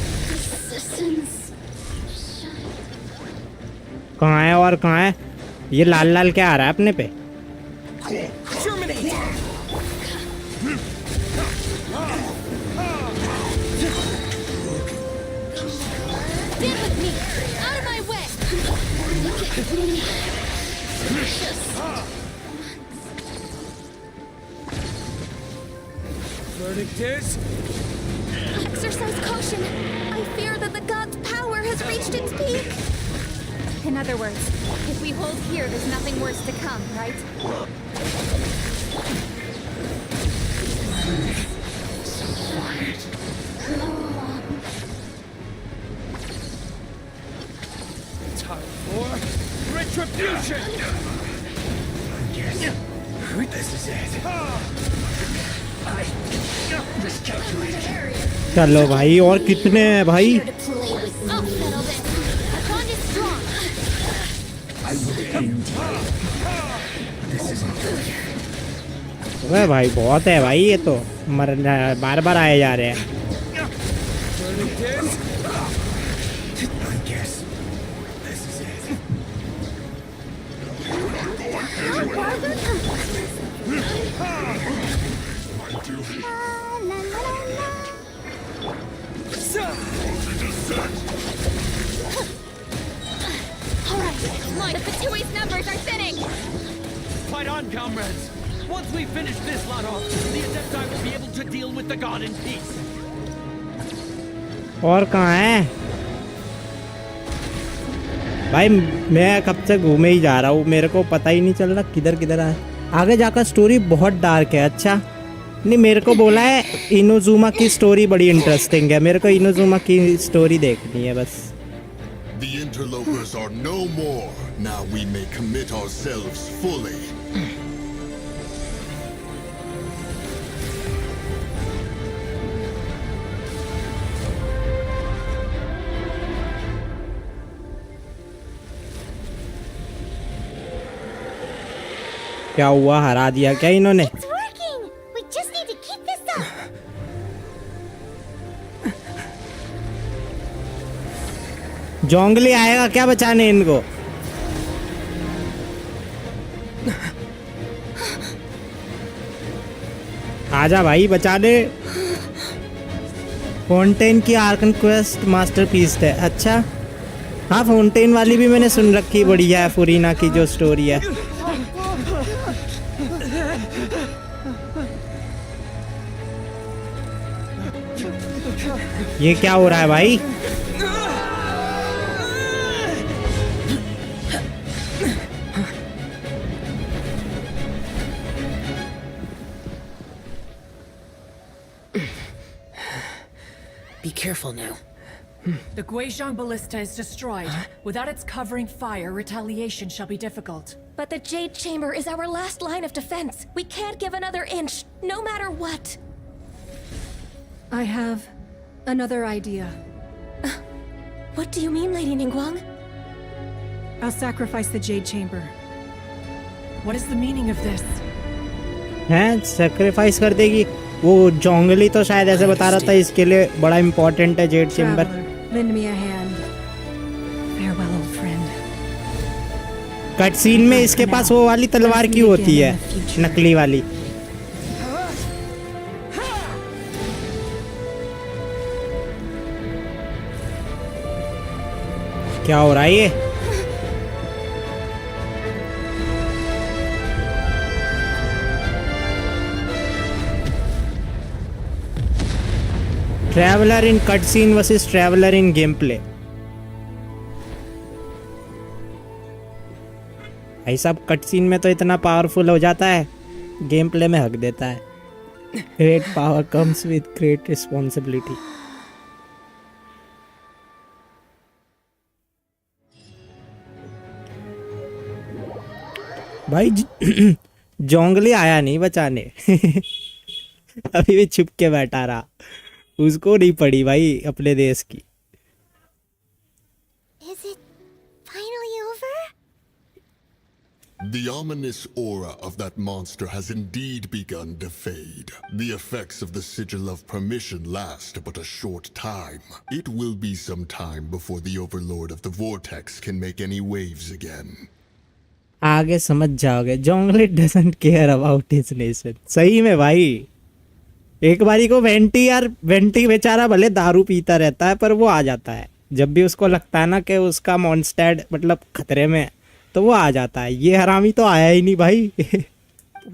कहाँ है और कहाँ है? ये लाल लाल क्या आ रहा है अपने पे? Germinate! Stand with me. Out of my way. Verdict is... Exercise caution. I fear that the god's power has reached its peak. In other words, if we hold here, there's nothing worse to come, right? Time for retribution! Yes. This is it. I miscalculated. चलो भाई, और कितने हैं भाई? Here to play with. I'll settle this. Our bond is strong. I will end you. This isn't fair. अबे भाई बहुत है भाई, ये तो बार बार आए जा रहे हैं। Verdict is... I guess this is it. Alright, the Fatui's numbers are thinning. Fight on, comrades! Once we finish this lot off, the Adepti will be able to deal with the god in peace. और कहाँ है भाई? मैं कब से घूमे ही जा रहा हूँ, मेरे को पता ही नहीं चल रहा किधर किधर है। आगे जाकर स्टोरी बहुत डार्क है। अच्छा नहीं, मेरे को बोला है इनोजुमा की स्टोरी बड़ी इंटरेस्टिंग है, मेरे को इनोजुमा की स्टोरी देखनी है बस। The interlopers are no more. Now we may commit ourselves fully. क्या हुआ, हरा दिया क्या इन्होंने? It's working! We just need to keep this up! जोंगली आएगा क्या बचाने इनको? आजा भाई बचाने। फाउंटेन की आर्कन क्वेस्ट मास्टरपीस है। अच्छा हाँ, फाउंटेन वाली भी मैंने सुन रखी, बढ़िया है, फुरीना की जो स्टोरी है। ये क्या हो रहा है भाई? Be careful now. The Guizhong ballista is destroyed. Without its covering fire, retaliation shall be difficult. But the Jade Chamber is our last line of defense. We can't give another inch, no matter what. I have another idea. What do you mean, Lady Ningguang? I'll sacrifice the Jade Chamber. What is the meaning of this? हैं sacrifice कर देगी वो? जोंगली तो शायद ऐसे बता रहा था, इसके लिए बड़ा इम्पोर्टेंट है jade chamber. Traveler, lend me a hand. Farewell, old friend. Cut scene में इसके पास वो वाली तलवार क्यों होती है, नकली वाली? क्या हो रहा है ये? Traveler in cut scene versus traveler in game play. भाई साहब कट सीन में तो इतना पावरफुल हो जाता है, गेम प्ले में हक देता है। Great power comes with great responsibility. भाई जोंगली आया नहीं बचाने। अभी भी छुप के बैठा रहा, उसको नहीं पड़ी भाई अपने देश की। Is it finally over? The ominous aura of that monster has indeed begun to fade. The effects of the Sigil of Permission last but a short time. It will be some time before the Overlord of the Vortex can make any waves again. आगे समझ जाओगे, Jongli doesn't care about his nation. सही में भाई, एक बारी को vanity, यार वेंटी बेचारा भले दारू पीता रहता है पर वो आ जाता है जब भी उसको लगता है ना कि उसका मॉन्स्टेड मतलब खतरे में, तो वो आ जाता है। ये हरामी तो आया ही नहीं भाई।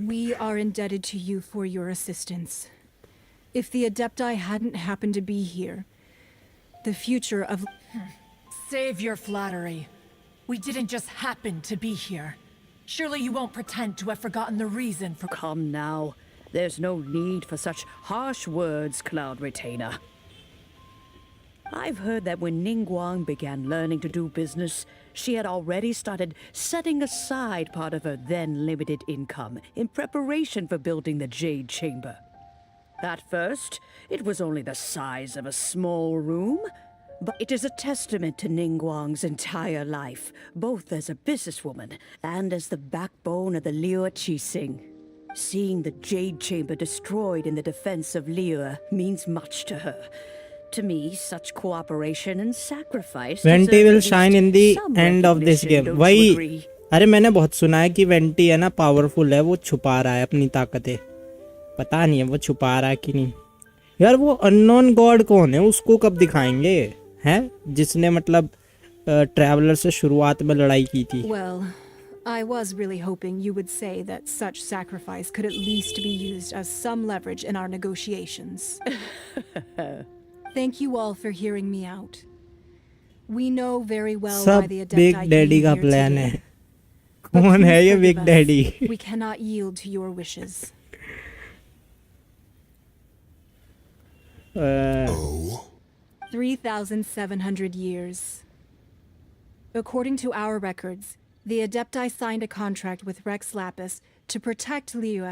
We are indebted to you for your assistance. If the Adepti hadn't happened to be here, the future of... Save your flattery. We didn't just happen to be here. Surely you won't pretend to have forgotten the reason for... Come now. There's no need for such harsh words, Cloud Retainer. I've heard that when Ningguang began learning to do business, she had already started setting aside part of her then limited income in preparation for building the Jade Chamber. At first, it was only the size of a small room, but it is a testament to Ningguang's entire life, both as a businesswoman and as the backbone of the Liu Qixing. Seeing the Jade Chamber destroyed in the defense of Liu means much to her. To me, such cooperation and sacrifice vanity will shine in the end of this game. वही, अरे मैंने बहुत सुना है कि vanity है ना powerful है, वो छुपा रहा है अपनी ताकतें। पता नहीं है वो छुपा रहा है कि नहीं। यार वो अननोन गॉड कौन है, उसको कब दिखाएंगे? हैं जिसने मतलब ट्रैवलर से शुरुआत में लड़ाई की थी। Well, I was really hoping you would say that such sacrifice could at least be used as some leverage in our negotiations. Thank you all for hearing me out. We know very well why the Adepti big daddy का plan है। कौन है ये big daddy? We cannot yield to your wishes. Oh? 3,700 years. According to our records, the Adepti signed a contract with Rex Lapis to protect Liu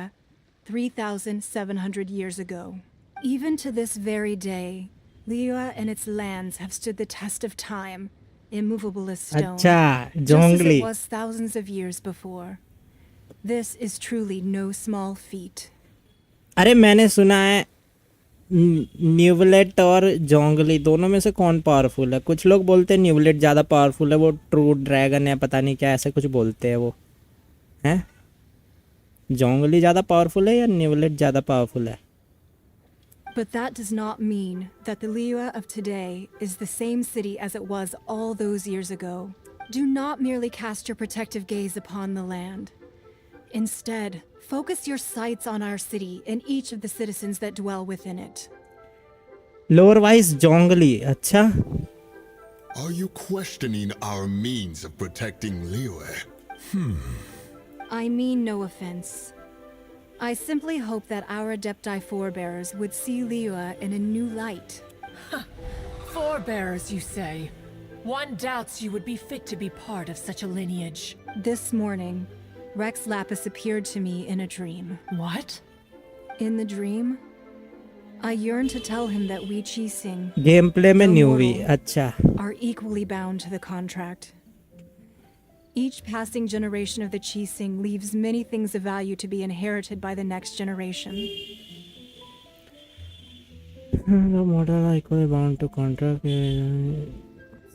3,700 years ago. Even to this very day, Liu and its lands have stood the test of time, immovable as stone, अच्छा just as जोंगली। it was thousands of years before. This is truly no small feat. अरे मैंने सुना है न्यूवलेट और जोंगली दोनों में से कौन पावरफुल है। कुछ लोग बोलते हैं न्यूवलेट ज़्यादा पावरफुल है, वो ट्रू ड्रैगन है, पता नहीं क्या ऐसे कुछ बोलते हैं वो हैं। जोंगली ज़्यादा पावरफुल है या न्यूवलेट ज़्यादा पावरफुल है? But that does not mean that the Liyue of today is the same city as it was all those years ago. Do not merely cast your protective gaze upon the land. Instead, focus your sights on our city and each of the citizens that dwell within it. Lower vice Jongli, अच्छा। Are you questioning our means of protecting Liyue? I mean no offense. I simply hope that our Adepti forebears would see Liyue in a new light. Forebearers, you say? One doubts you would be fit to be part of such a lineage. This morning, Rex Lapis appeared to me in a dream. What? In the dream, I yearned to tell him that we Qixing, game play में the new हुई, mortal, अच्छा। are equally bound to the contract. Each passing generation of the Qixing leaves many things of value to be inherited by the next generation. The model are equally bound to contract.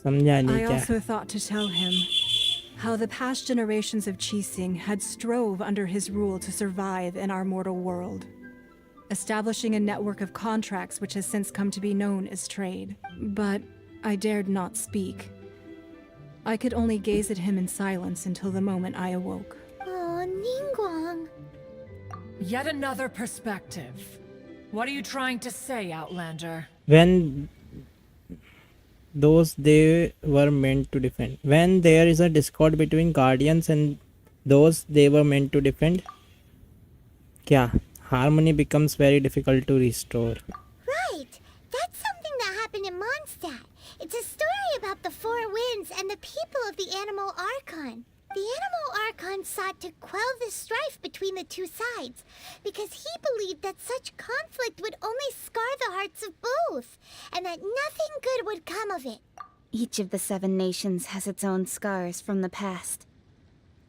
समझा नहीं I क्या। also thought to tell him how the past generations of Qixing had strove under his rule to survive in our mortal world, establishing a network of contracts which has since come to be known as trade. But I dared not speak. I could only gaze at him in silence until the moment I awoke. Oh, Ningguang. Yet another perspective. What are you trying to say, Outlander? When those they were meant to defend. When there is a discord between guardians and those they were meant to defend, क्या harmony becomes very difficult to restore. Right. That's something that happened in Mondstadt. It's a story about the four winds and the people of the animal Archon. The animal Archon sought to quell the strife between the two sides because he believed that such conflict would only scar the hearts of both and that nothing good would come of it. Each of the 7 nations has its own scars from the past.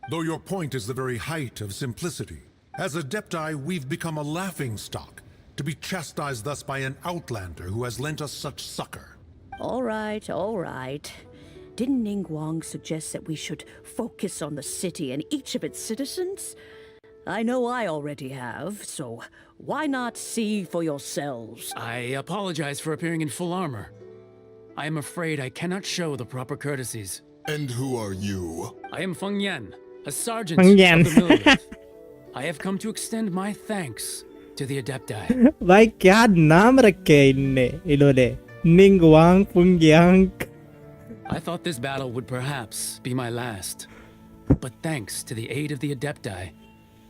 Though your point is the very height of simplicity, as Adepti we've become a laughingstock, to be chastised thus by an outlander who has lent us such succor. All right, all right. Didn't Ningguang suggest that we should focus on the city and each of its citizens? I know I already have, so why not see for yourselves? I apologize for appearing in full armor. I am afraid I cannot show the proper courtesies. And who are you? I am Feng Yan, a sergeant Feng Yan. of the Myriad. I have come to extend my thanks to the Adepti. भाई क्या नाम रखे इन्होंने निंगवांग पुंग्यांग। I thought this battle would perhaps be my last. But thanks to the aid of the Adepti,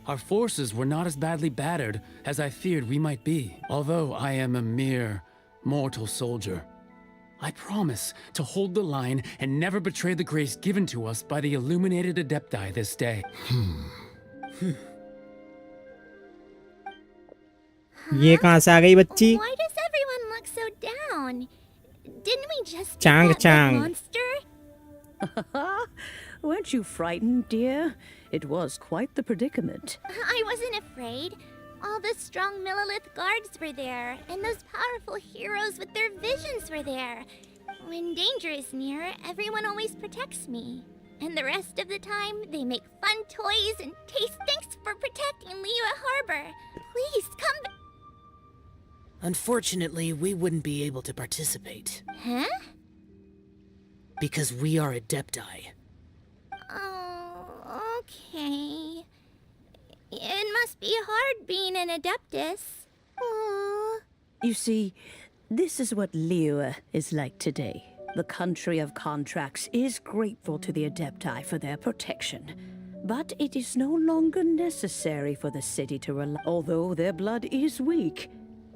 our forces were not as badly battered as I feared we might be. Although I am a mere mortal soldier, I promise to hold the line and never betray the grace given to us by the illuminated Adepti this day. ये कहाँ से आ गई बच्ची? Why does everyone look so down? Didn't we just Chang beat that Chang. monster? Weren't you frightened, dear? It was quite the predicament. I wasn't afraid. All the strong Millilith guards were there, and those powerful heroes with their visions were there. When danger is near, everyone always protects me. And the rest of the time, they make fun toys and taste thanks for protecting Liyue Harbor. Please, come back. Unfortunately, we wouldn't be able to participate. Huh? Because we are Adepti. Oh, okay. It must be hard being an Adeptus. Aww. You see, this is what Liyue is like today. The country of contracts is grateful to the Adepti for their protection. But it is no longer necessary for the city to rely. Although their blood is weak,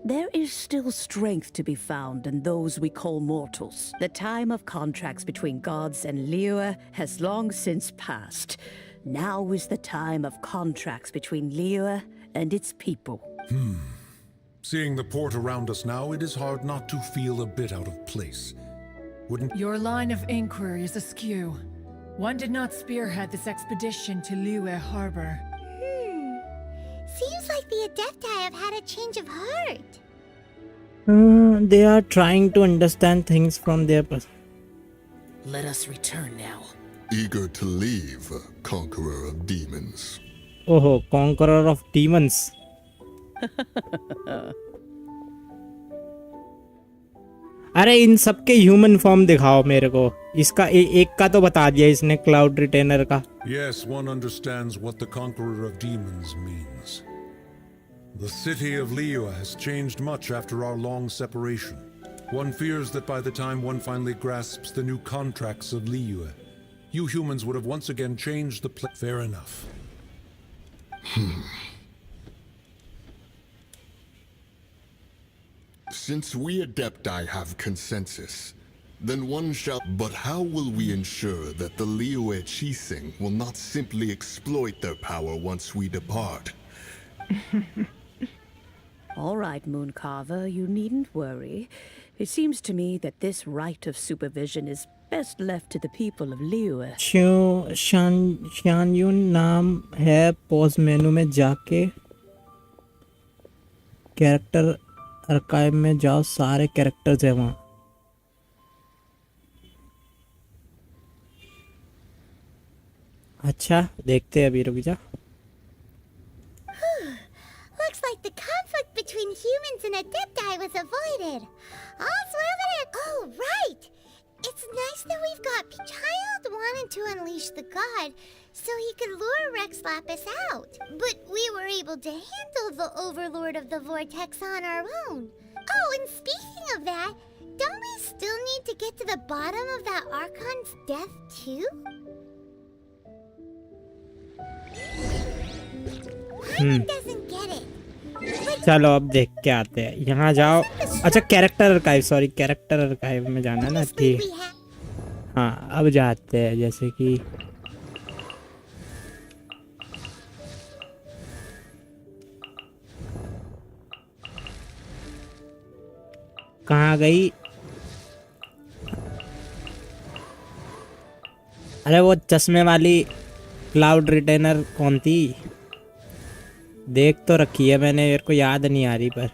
there is still strength to be found in those we call mortals. The time of contracts between gods and Liyue has long since passed. Now is the time of contracts between Liyue and its people. Seeing the port around us now, it is hard not to feel a bit out of place. Wouldn't... Your line of inquiry is askew. One did not spearhead this expedition to Liyue Harbor. Seems like the Adepti have had a change of heart. They are trying to understand things from their Let us return now. Eager to leave, conqueror of demons. ओहो, conqueror of demons. अरे इन सबके human form दिखाओ मेरे को. इसका एक का तो बता दिया इसने, क्लाउड रिटेनर का. Yes, one understands what the conqueror of demons means. The city of Liyue has changed much after our long separation. One fears that by the time one finally grasps the new contracts of Liyue, you humans would have once again changed the place. Fair enough. Since we Adepti have consensus, then one shall... But how will we ensure that the Liyue Qixing will not simply exploit their power once we depart? All right, Mooncarver, you needn't worry. It seems to me that this right of supervision is best left to the people of Liyue. शान यून नाम है. Pause मेनू में जाके character archive में जाओ, सारे characters हैं वहाँ. अच्छा देखते हैं अभी, रुक जा. Looks like the conflict between humans and Adepti was avoided. All's well that... Oh, right! It's nice that we've got... Child wanted to unleash the god so he could lure Rex Lapis out. But we were able to handle the Overlord of the Vortex on our own. Oh, and speaking of that, don't we still need to get to the bottom of that Archon's death too? Paimon doesn't get it. चलो अब देख के आते हैं. यहाँ जाओ. अच्छा character archive, sorry character archive में जाना ना. ठीक, हाँ अब जाते हैं. जैसे कि कहाँ गई? अरे वो चश्मे वाली क्लाउड रिटेनर कौन थी? देख तो रखी है मैंने, मेरे को याद नहीं आ रही. पर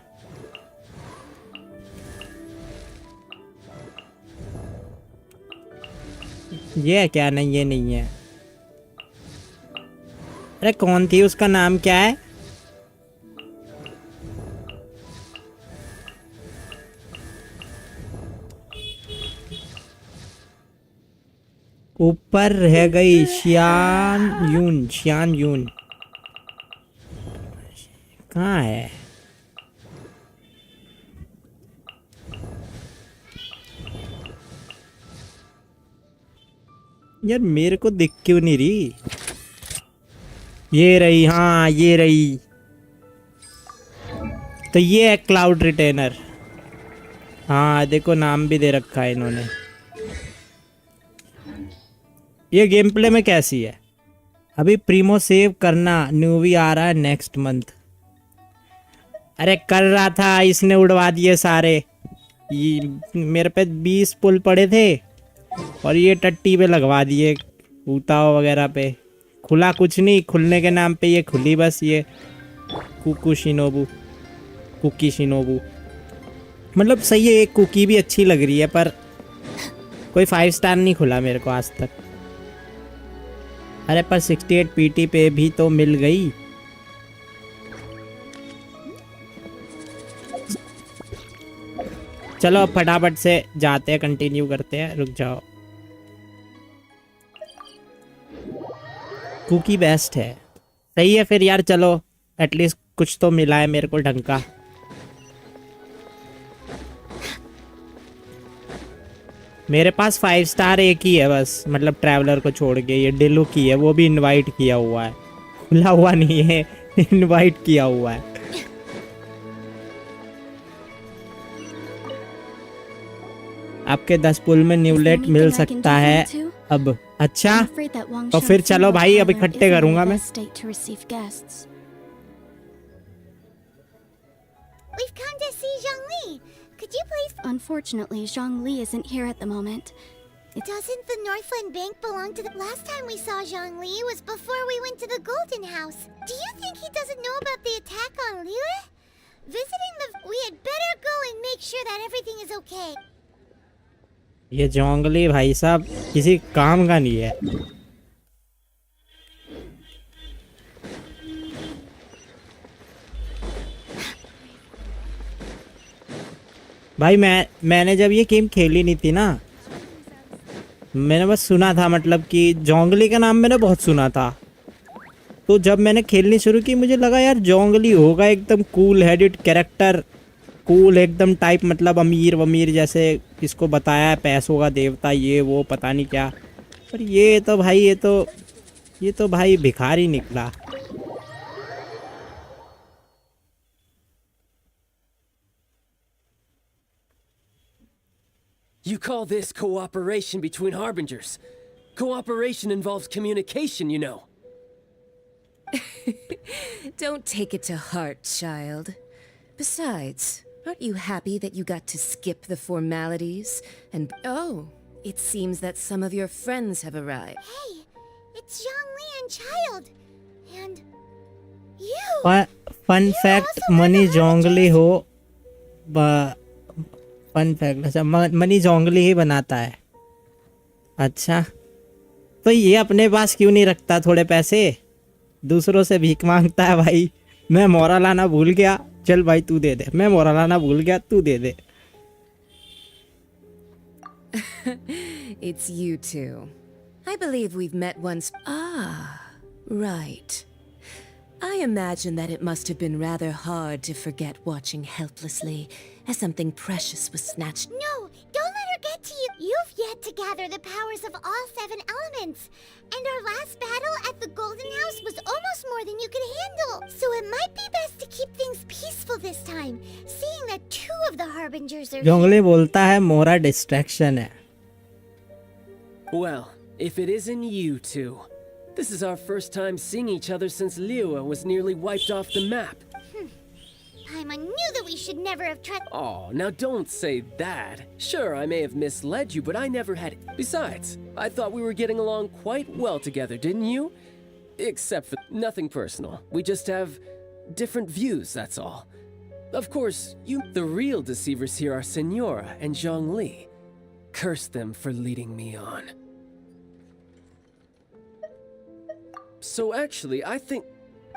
ये है क्या? नहीं ये नहीं है. अरे कौन थी? उसका नाम क्या है? ऊपर रह गई. शियान यून कहाँ है? यार मेरे को दिख क्यों नहीं रही? ये रही, हाँ ये रही. तो ये है क्लाउड रिटेनर. हाँ देखो नाम भी दे रखा है इन्होंने. ये गेम प्ले में कैसी है? अभी प्रीमो सेव करना, न्यूवी आ रहा है नेक्स्ट मंथ. अरे कर रहा था, इसने उड़वा दिए सारे. ये मेरे पे 20 पुल पड़े थे और ये टट्टी पे लगवा दिए, उताओ वगैरह पे. खुला कुछ नहीं, खुलने के नाम पे ये खुली बस. ये कुकी शिनोबू मतलब सही है. एक कुकी भी अच्छी लग रही है पर कोई 5 स्टार नहीं खुला मेरे को आज तक. अरे पर 68 पीटी पे भी तो मिल गई. चलो अब फटाफट से जाते हैं, कंटिन्यू करते हैं. रुक जाओ. कुकी बेस्ट है. सही है फिर यार. चलो एटलीस्ट कुछ तो मिला है मेरे को ढंग का. मेरे पास 5 स्टार एक ही है बस, मतलब ट्रैवलर को छोड़ के. ये डिलू की है, वो भी इनवाइट किया हुआ है, खुला हुआ नहीं है. इनवाइट किया हुआ है. आपके 10 पुल में न्यूलेट मिल सकता है अब. अच्छा तो फिर चलो भाई, अब इकट्ठे करूंगा मैं. We've come to see Zhongli. Could you please... Unfortunately, Zhongli isn't here at the moment. Doesn't the Northland Bank belong to the... Last time we saw Zhongli was before we went to the Golden House. Do you think he doesn't know about the attack on Liyue? Visiting the... We had better go and make sure that everything is okay. ये जोंगली भाई साहब किसी काम का नहीं है। भाई मैंने जब ये गेम खेली नहीं थी ना, मैंने बस सुना था, मतलब कि जोंगली का नाम मैंने बहुत सुना था। तो जब मैंने खेलनी शुरू की मुझे लगा यार जोंगली होगा एकदम कूल हेडेड कैरेक्टर, कूल एकदम टाइप, मतलब अमीर वमीर जैसे इसको बताया है, पैसों का देवता ये वो पता नहीं क्या। पर ये तो भाई ये तो भाई भिखारी निकला। You call this cooperation between harbingers? Cooperation involves communication, you know. Don't take it to heart, child. Besides, aren't you happy that you got to skip the formalities? And oh, it seems that some of your friends have arrived. Hey, it's Zhongli and Child. And you. Fun fact, money Jongli हो, fun fact, अच्छा money Jongli ही बनाता है। अच्छा तो ये अपने पास क्यों नहीं रखता थोड़े पैसे, दूसरों से भीख मांगता है। भाई मैं मोरा लाना भूल गया, चल भाई तू दे दे, मैं मोरा लाना भूल गया तू दे दे। It's you two. I believe we've met once. Ah, right. I imagine that it must have been rather hard to forget watching helplessly as something precious was snatched. No, don't let her get to you. You've yet to gather the powers of all 7 elements. And our last battle at the Golden House was almost more than you could handle. So it might be best to keep things peaceful this time, seeing that 2 of the harbingers are जोंगली बोलता है मोरा distraction है। Well, if it isn't you two. This is our first time seeing each other since Liyue was nearly wiped off the map. Paimon knew that we should never have tried. Oh, now don't say that. Sure, I may have misled you, but I never had... Besides, I thought we were getting along quite well together, didn't you? Except for nothing personal. We just have different views, that's all. Of course, the real deceivers here are Senora and Zhongli. Curse them for leading me on. So actually, I think...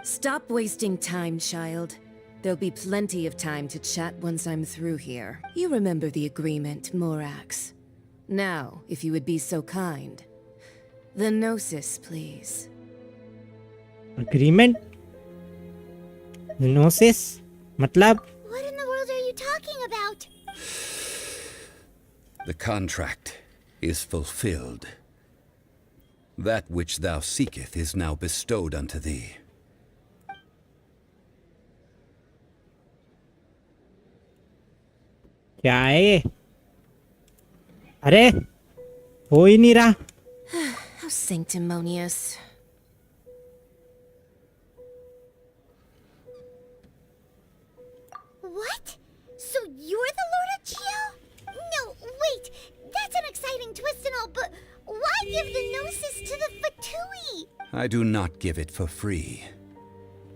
Stop wasting time, child. There'll be plenty of time to chat once I'm through here. You remember the agreement, Morax. Now, if you would be so kind. The Gnosis, please. Agreement? Gnosis? मतलब? What in the world are you talking about? The contract is fulfilled. That which thou seeketh is now bestowed unto thee. क्या है ये? अरे हो ही नहीं रहा। How sanctimonious. What? So you're the Lord of Chio? No, wait. That's an exciting twist and all, but why give the Gnosis to the Fatui? I do not give it for free.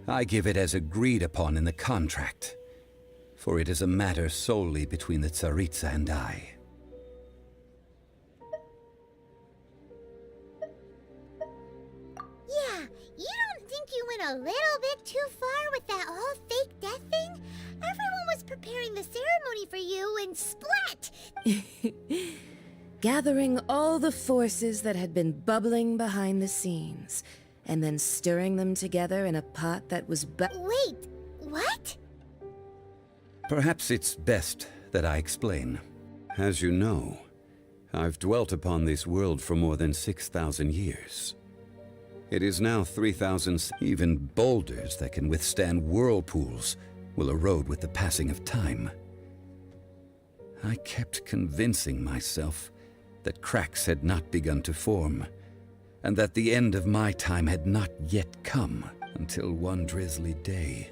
I give it as agreed upon in the contract, for it is a matter solely between the Tsaritsa and I. Yeah, you don't think you went a little bit too far with that whole fake death thing? Everyone was preparing the ceremony for you and splat! Gathering all the forces that had been bubbling behind the scenes, and then stirring them together in a pot that was Wait, what? Perhaps it's best that I explain. As you know, I've dwelt upon this world for more than 6,000 years. It is now 3,000. Even boulders that can withstand whirlpools will erode with the passing of time. I kept convincing myself that cracks had not begun to form, and that the end of my time had not yet come, until one drizzly day.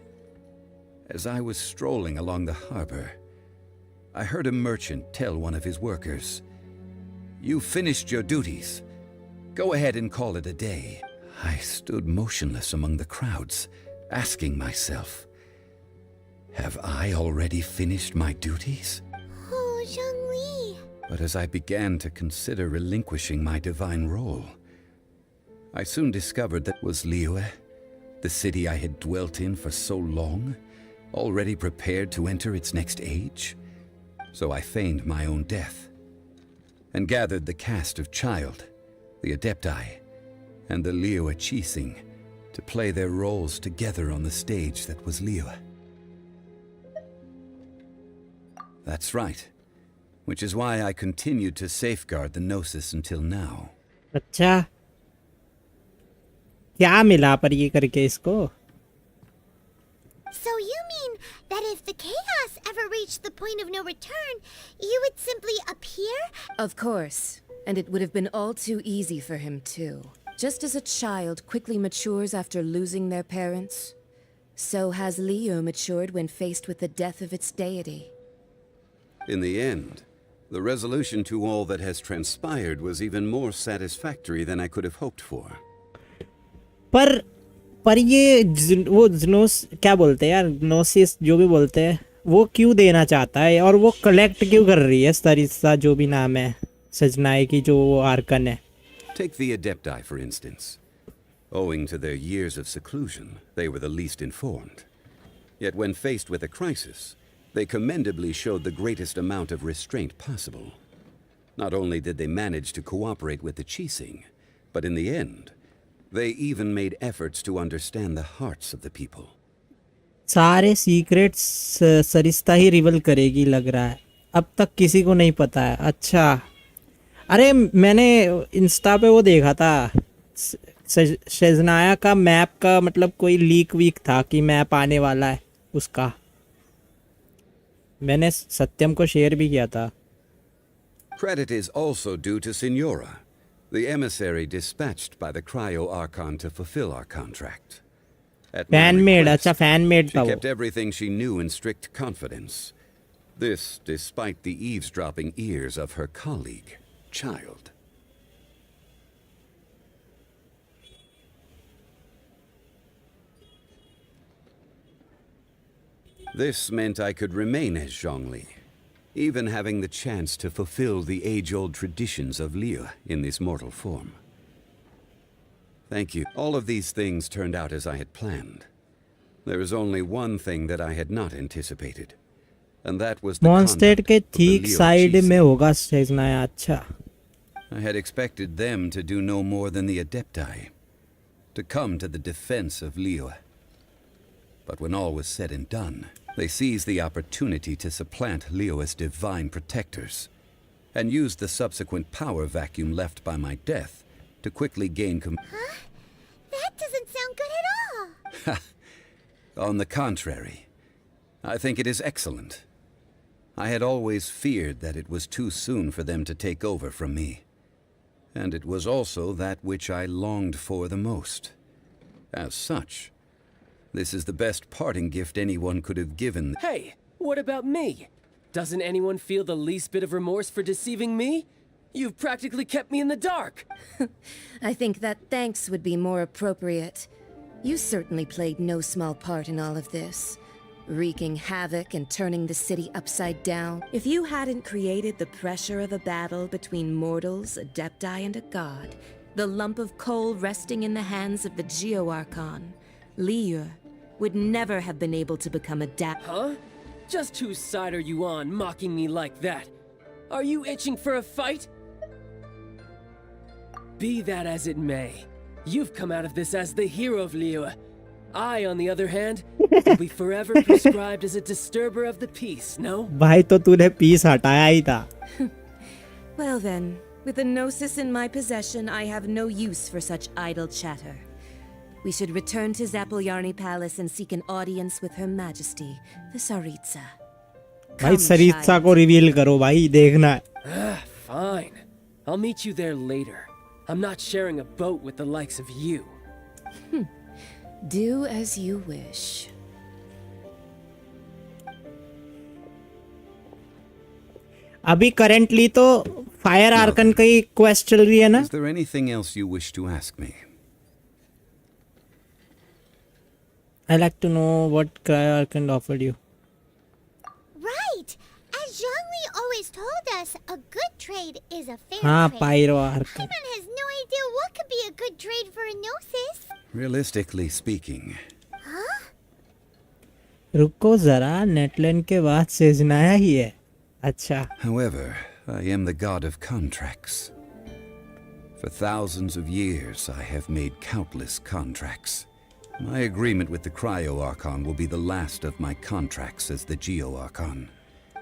As I was strolling along the harbor, I heard a merchant tell one of his workers, You finished your duties. Go ahead and call it a day. I stood motionless among the crowds, asking myself, have I already finished my duties? Oh, Zhongli. But as I began to consider relinquishing my divine role, I soon discovered that was Liyue, the city I had dwelt in for so long, already prepared to enter its next age. So I feigned my own death, and gathered the cast of Child, the Adepti, and the Liyue Qixing to play their roles together on the stage that was Liyue. That's right, which is why I continued to safeguard the Gnosis until now. अच्छा, क्या मिला पर ये करके इसको? So you mean that if the chaos ever reached the point of no return, you would simply appear? Of course. And it would have been all too easy for him, too. Just as a child quickly matures after losing their parents, so has Liyue matured when faced with the death of its deity. In the end, the resolution to all that has transpired was even more satisfactory than I could have hoped for. पर ये वो ज्नोस क्या बोलते हैं यार, gnosis जो भी बोलते हैं, वो क्यों देना चाहता है और वो कलेक्ट क्यों कर रही है सरिस्ता जो भी नाम है सजनाए की जो वो आर्कन है. Take the Adepti, for instance. Owing to their years of seclusion, they were the least informed. Yet when faced with a crisis, they commendably showed the greatest amount of restraint possible. Not only did they manage to cooperate with the Qixing, but in the end, they even made efforts to understand the hearts of the people. सारे secrets सरिस्ता ही reveal करेगी लग रहा है. अब तक किसी को नहीं पता है. अच्छा, अरे मैंने इंस्टा पे वो देखा था शेजनाया का मैप का, मतलब कोई लीक वीक था कि मैप आने वाला है उसका. मैंने सत्यम को शेयर भी किया था. Credit is also due to Signora, the emissary dispatched by the Cryo Archon to fulfill our contract. At my fan-made, request, अच्छा fan-made she था वो. kept everything she knew in strict confidence. This despite the eavesdropping ears of her colleague, Child. This meant I could remain as Zhongli, even having the chance to fulfill the age-old traditions of Liyue in this mortal form. Thank you. All of these things turned out as I had planned. There is only one thing that I had not anticipated, and that was the मॉन्स्टेड के conduct of the ठीक Liyue side Qixing. में होगा शेजनाया. अच्छा, I had expected them to do no more than the Adepti, to come to the defense of Liyue. But when all was said and done, they seized the opportunity to supplant Liyue as divine protectors, and used the subsequent power vacuum left by my death to quickly gain Huh? That doesn't sound good at all. On the contrary, I think it is excellent. I had always feared that it was too soon for them to take over from me. And it was also that which I longed for the most. As such, this is the best parting gift anyone could have given. Hey, what about me? Doesn't anyone feel the least bit of remorse for deceiving me? You've practically kept me in the dark. I think that thanks would be more appropriate. You certainly played no small part in all of this, wreaking havoc and turning the city upside down. If you hadn't created the pressure of a battle between mortals, Adepti, and a god, the lump of coal resting in the hands of the Geo-Archon, Liyue, would never have been able to become Huh? Just whose side are you on, mocking me like that? Are you itching for a fight? Be that as it may, you've come out of this as the hero of Liyue. I, on the other hand, will be forever prescribed as a disturber of the peace, no? भाई तो तूने piece हटाया ही था. Well then, with the Gnosis in my possession, I have no use for such idle chatter. We should return to Zapolyarny Palace and seek an audience with Her Majesty, the Tsaritsa. भाई सरिस्ता को reveal करो भाई, देखना है. Fine. I'll meet you there later. I'm not sharing a boat with the likes of you. Do as you wish. अभी currently तो fire Now Arkan then, का ही क्वेस्ट चल रही है ना? is there anything else you wish to ask me? I like to know what Cryo Archon offered you. Right! As Zhongli always told us, a good trade is a fair हाँ, trade. Pyro Archon. Paimon has no idea what could be a good trade for a Gnosis. Realistically speaking, Huh? रुको जरा, नेटलैंड के बाद सेजनाया ही है. अच्छा. however, I am the god of contracts. For thousands of years, I have made countless contracts. My agreement with the Cryo Archon will be the last of my contracts as the Geo Archon.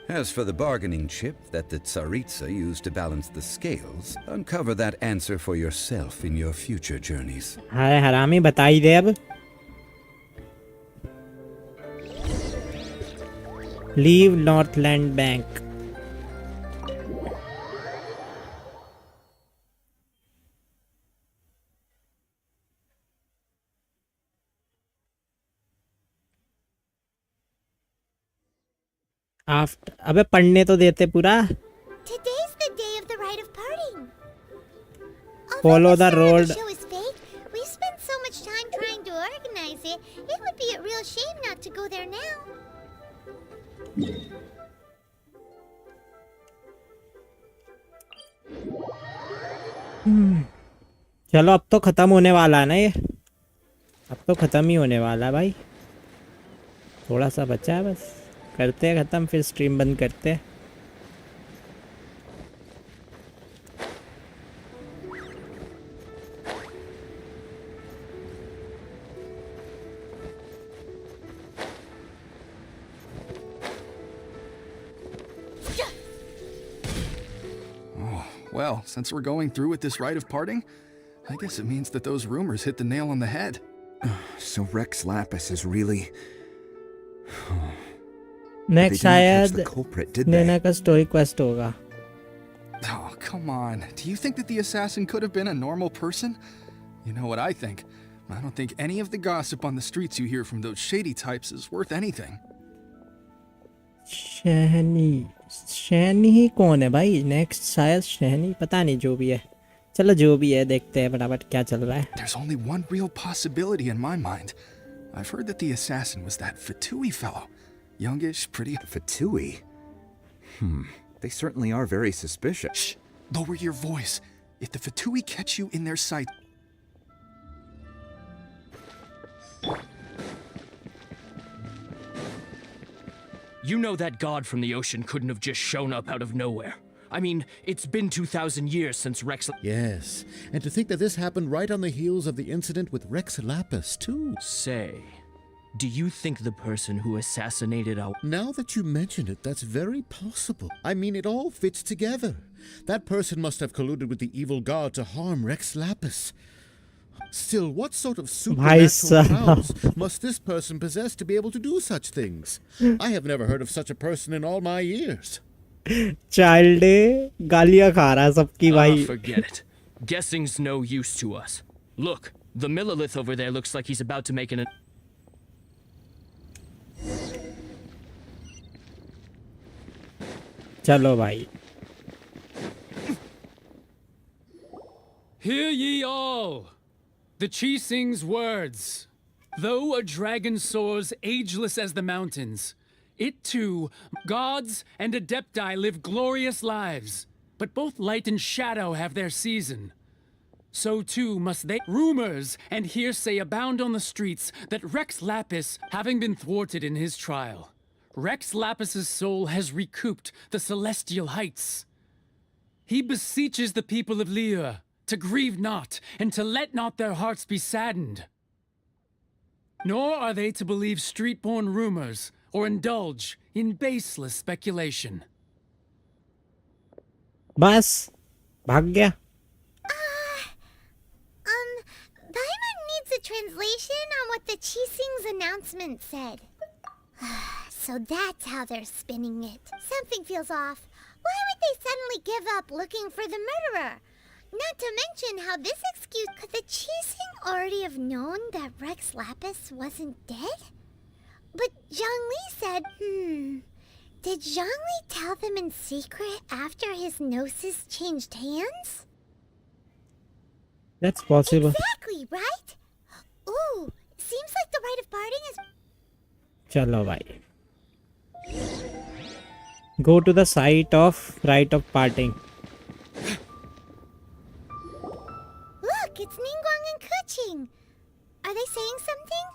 As for the bargaining chip that the Tsaritsa used to balance the scales, uncover that answer for yourself in your future journeys. हाय हरामी, बताई दे अब. Leave Northland Bank. After अबे पढ़ने तो देते पूरा. Today's the day of the rite of parting. Follow the Although road. the show is fake, we spent so much time trying to organize it, it would be a real shame not to go there now. चलो अब तो खत्म होने वाला है ना ये. अब तो खत्म ही होने वाला है भाई. थोड़ा सा बचा है बस. करते हैं खत्म, फिर स्ट्रीम बंद करते हैं. Well, since we're going through with this rite of parting, I guess it means that those rumors hit the nail on the head. So Rex Lapis is really... next शायद लेना का स्टोरी क्वेस्ट होगा. Oh, come on. Do you think that the assassin could have been a normal person? You know what I think. I don't think any of the gossip on the streets you hear from those shady types is worth anything. शहनी ही कौन है भाई? Next शायद शहनी, पता नहीं, जो भी है. चलो जो भी है देखते हैं फटाफट क्या चल रहा है. There's only one real possibility in my mind. I've heard that the assassin was that Fatui fellow. Youngish, pretty... Fatui? They certainly are very suspicious. Shh! Lower your voice. If the Fatui catch you in their sight... You know that god from the ocean couldn't have just shown up out of nowhere. I mean, it's been 2,000 years since Rex... Yes, and to think that this happened right on the heels of the incident with Rex Lapis, too. Say, do you think the person who assassinated our... Now that you mention it, that's very possible. I mean, it all fits together. That person must have colluded with the evil god to harm Rex Lapis. Still, what sort of supernatural powers must this person possess to be able to do such things? I have never heard of such a person in all my years. Child गालियां खा रहा सबकी भाई. Forget it. Guessing's no use to us. Look, the Millilith over there looks like he's about to make an... चलो भाई. Hear ye all! The Chising's words. Though a dragon soars ageless as the mountains, it too, gods and adepti live glorious lives, but both light and shadow have their season. So too must they. Rumors and hearsay abound on the streets that Rex Lapis, having been thwarted in his trial, Rex Lapis's soul has recouped the celestial heights. He beseeches the people of Liyue to grieve not and to let not their hearts be saddened. Nor are they to believe street-born rumors or indulge in baseless speculation. बस भाग गया. Paimon needs a translation on what the Chising's announcement said. So that's how they're spinning it. Something feels off. Why would they suddenly give up looking for the murderer? Not to mention how this excuse... Could the Chising already have known that Rex Lapis wasn't dead? But Zhongli said, Did Zhongli tell them in secret after his gnosis changed hands? That's possible. Exactly, right? Ooh, seems like the rite of parting is... चलो भाई. Go to the site of rite of parting. Look, it's Ningguang and Kuching. Are they saying something?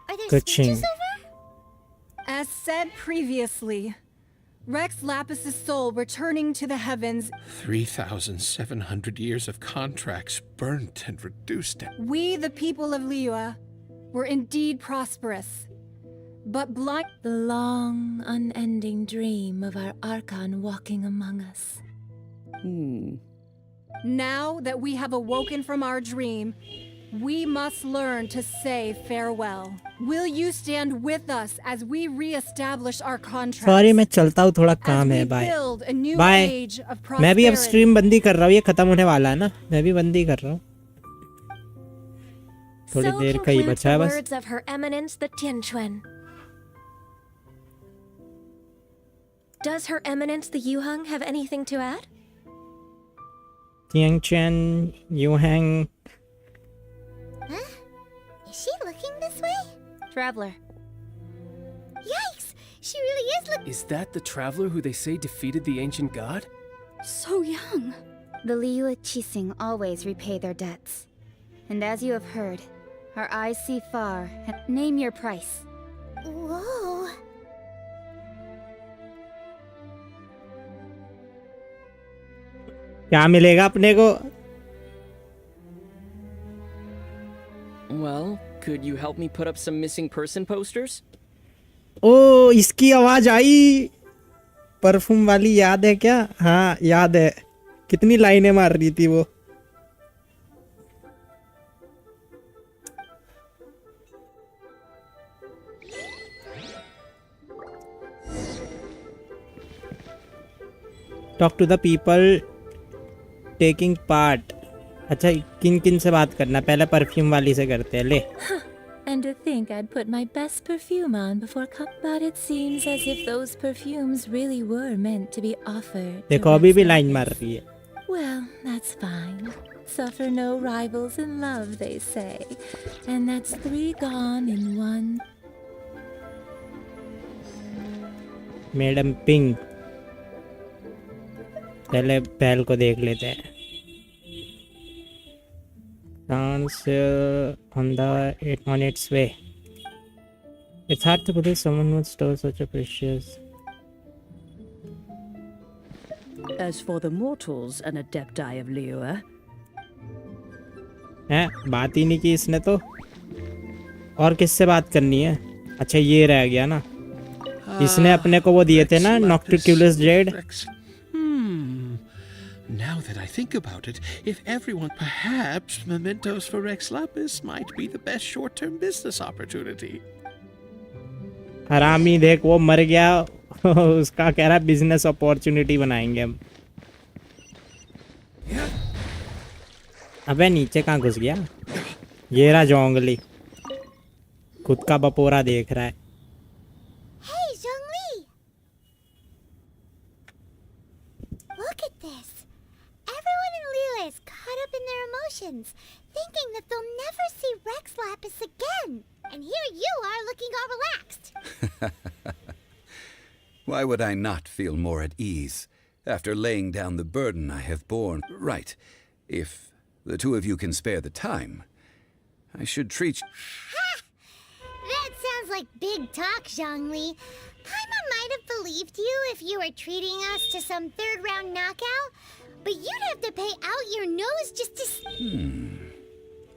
Are there Kuching. speeches over? As said previously, Rex Lapis's soul returning to the heavens. 3,700 years of contracts burnt and reduced. We, the people of Liyue, were indeed prosperous. But blind... The long, unending dream of our Archon walking among us. Now that we have awoken from our dream, we must learn to say farewell. Will you stand with us as we re-establish our contract? Sorry, मैं चलता हूँ, थोड़ा काम है. Bye bye. मैं भी अब stream बंदी कर रहा हूँ. ये खत्म होने वाला है ना. मैं भी बंदी कर रहा हूँ. थोड़ी देर का ही बचा है बस. words of Her Eminence the Tianquan. Does Her Eminence the Yuheng have anything to add? Tianquan, Yuheng. Huh? Is she looking this way? Traveler. Yikes! She really is looking... Is that the traveler who they say defeated the ancient god? So young. The Liyue Qixing always repay their debts. And as you have heard, our eyes see far. Name your price. Whoa. क्या मिलेगा अपने को? Well, could you help me put up some missing person posters? ओ, इसकी आवाज आई. Perfume वाली याद है क्या? हाँ, याद है. कितनी लाइनें मार रही थी वो. Talk to the people taking part. अच्छा, किन किन से बात करना? पहले परफ्यूम वाली से करते हैं. ले. And to think I'd put my best perfume on before but it seems as if those perfumes really were meant to be offered. देखो अभी भी लाइन मार रही है. Well, that's fine. Suffer no rivals in love, they say. And that's 3 gone in 1. Madam pink. पहले पहल को देख लेते हैं. on its way. It's hard to believe someone would store such a precious. As for the mortals and adepti of Liyue, बात ही नहीं की इसने तो. और किससे बात करनी है? अच्छा ये रह गया ना. इसने अपने को वो दिए थे ना, नॉक्टिक्यूलस Z. Now that I think about it, if everyone, perhaps mementos for Rex Lapis might be the best short-term business opportunity. हरामी देख वो मर गया. उसका कह रहा बिजनेस अपॉर्चुनिटी बनाएंगे हम. अबे नीचे कहाँ घुस गया? ये रहा जोंगली. खुद का बपोरा देख रहा है. Hey, Zhongli! Look at this. Everyone in Liyue is caught up in their emotions, thinking that they'll never see Rex Lapis again. And here you are looking all relaxed. Why would I not feel more at ease after laying down the burden I have borne? Right. If the two of you can spare the time, I should treat... That sounds like big talk, Zhongli. Paimon might have believed you if you were treating us to some third-round knockout, but you'd have to pay out your nose just to...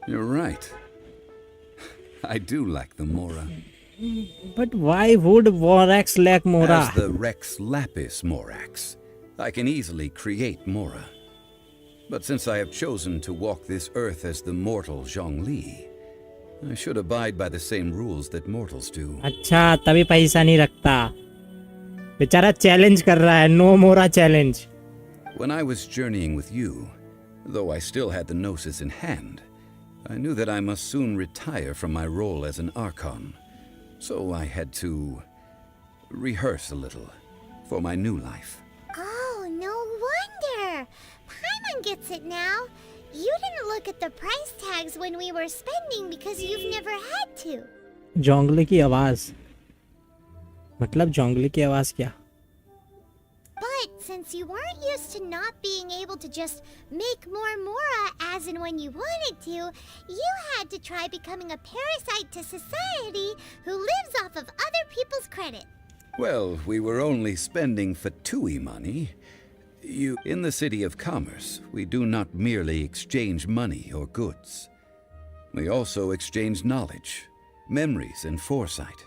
You're right. I do lack the Mora. But why would Vorax lack Mora? As the Rex Lapis Morax, I can easily create Mora. But since I have chosen to walk this earth as the mortal Zhongli, I should abide by the same rules that mortals do. अच्छा तभी पैसा नहीं रखता. बेचारा challenge कर रहा है. No मोरा challenge. When I was journeying with you, though I still had the Gnosis in hand, I knew that I must soon retire from my role as an Archon. So I had to rehearse a little, for my new life. Oh, no wonder. Paimon gets it now. You didn't look at the price tags when we were spending because you've never had to. जोंगली की आवाज मतलब जोंगली की आवाज क्या? But since you weren't used to not being able to just make more Mora as and when you wanted to, you had to try becoming a parasite to society who lives off of other people's credit. Well, we were only spending Fatui money. In the City of Commerce, we do not merely exchange money or goods. We also exchange knowledge, memories, and foresight,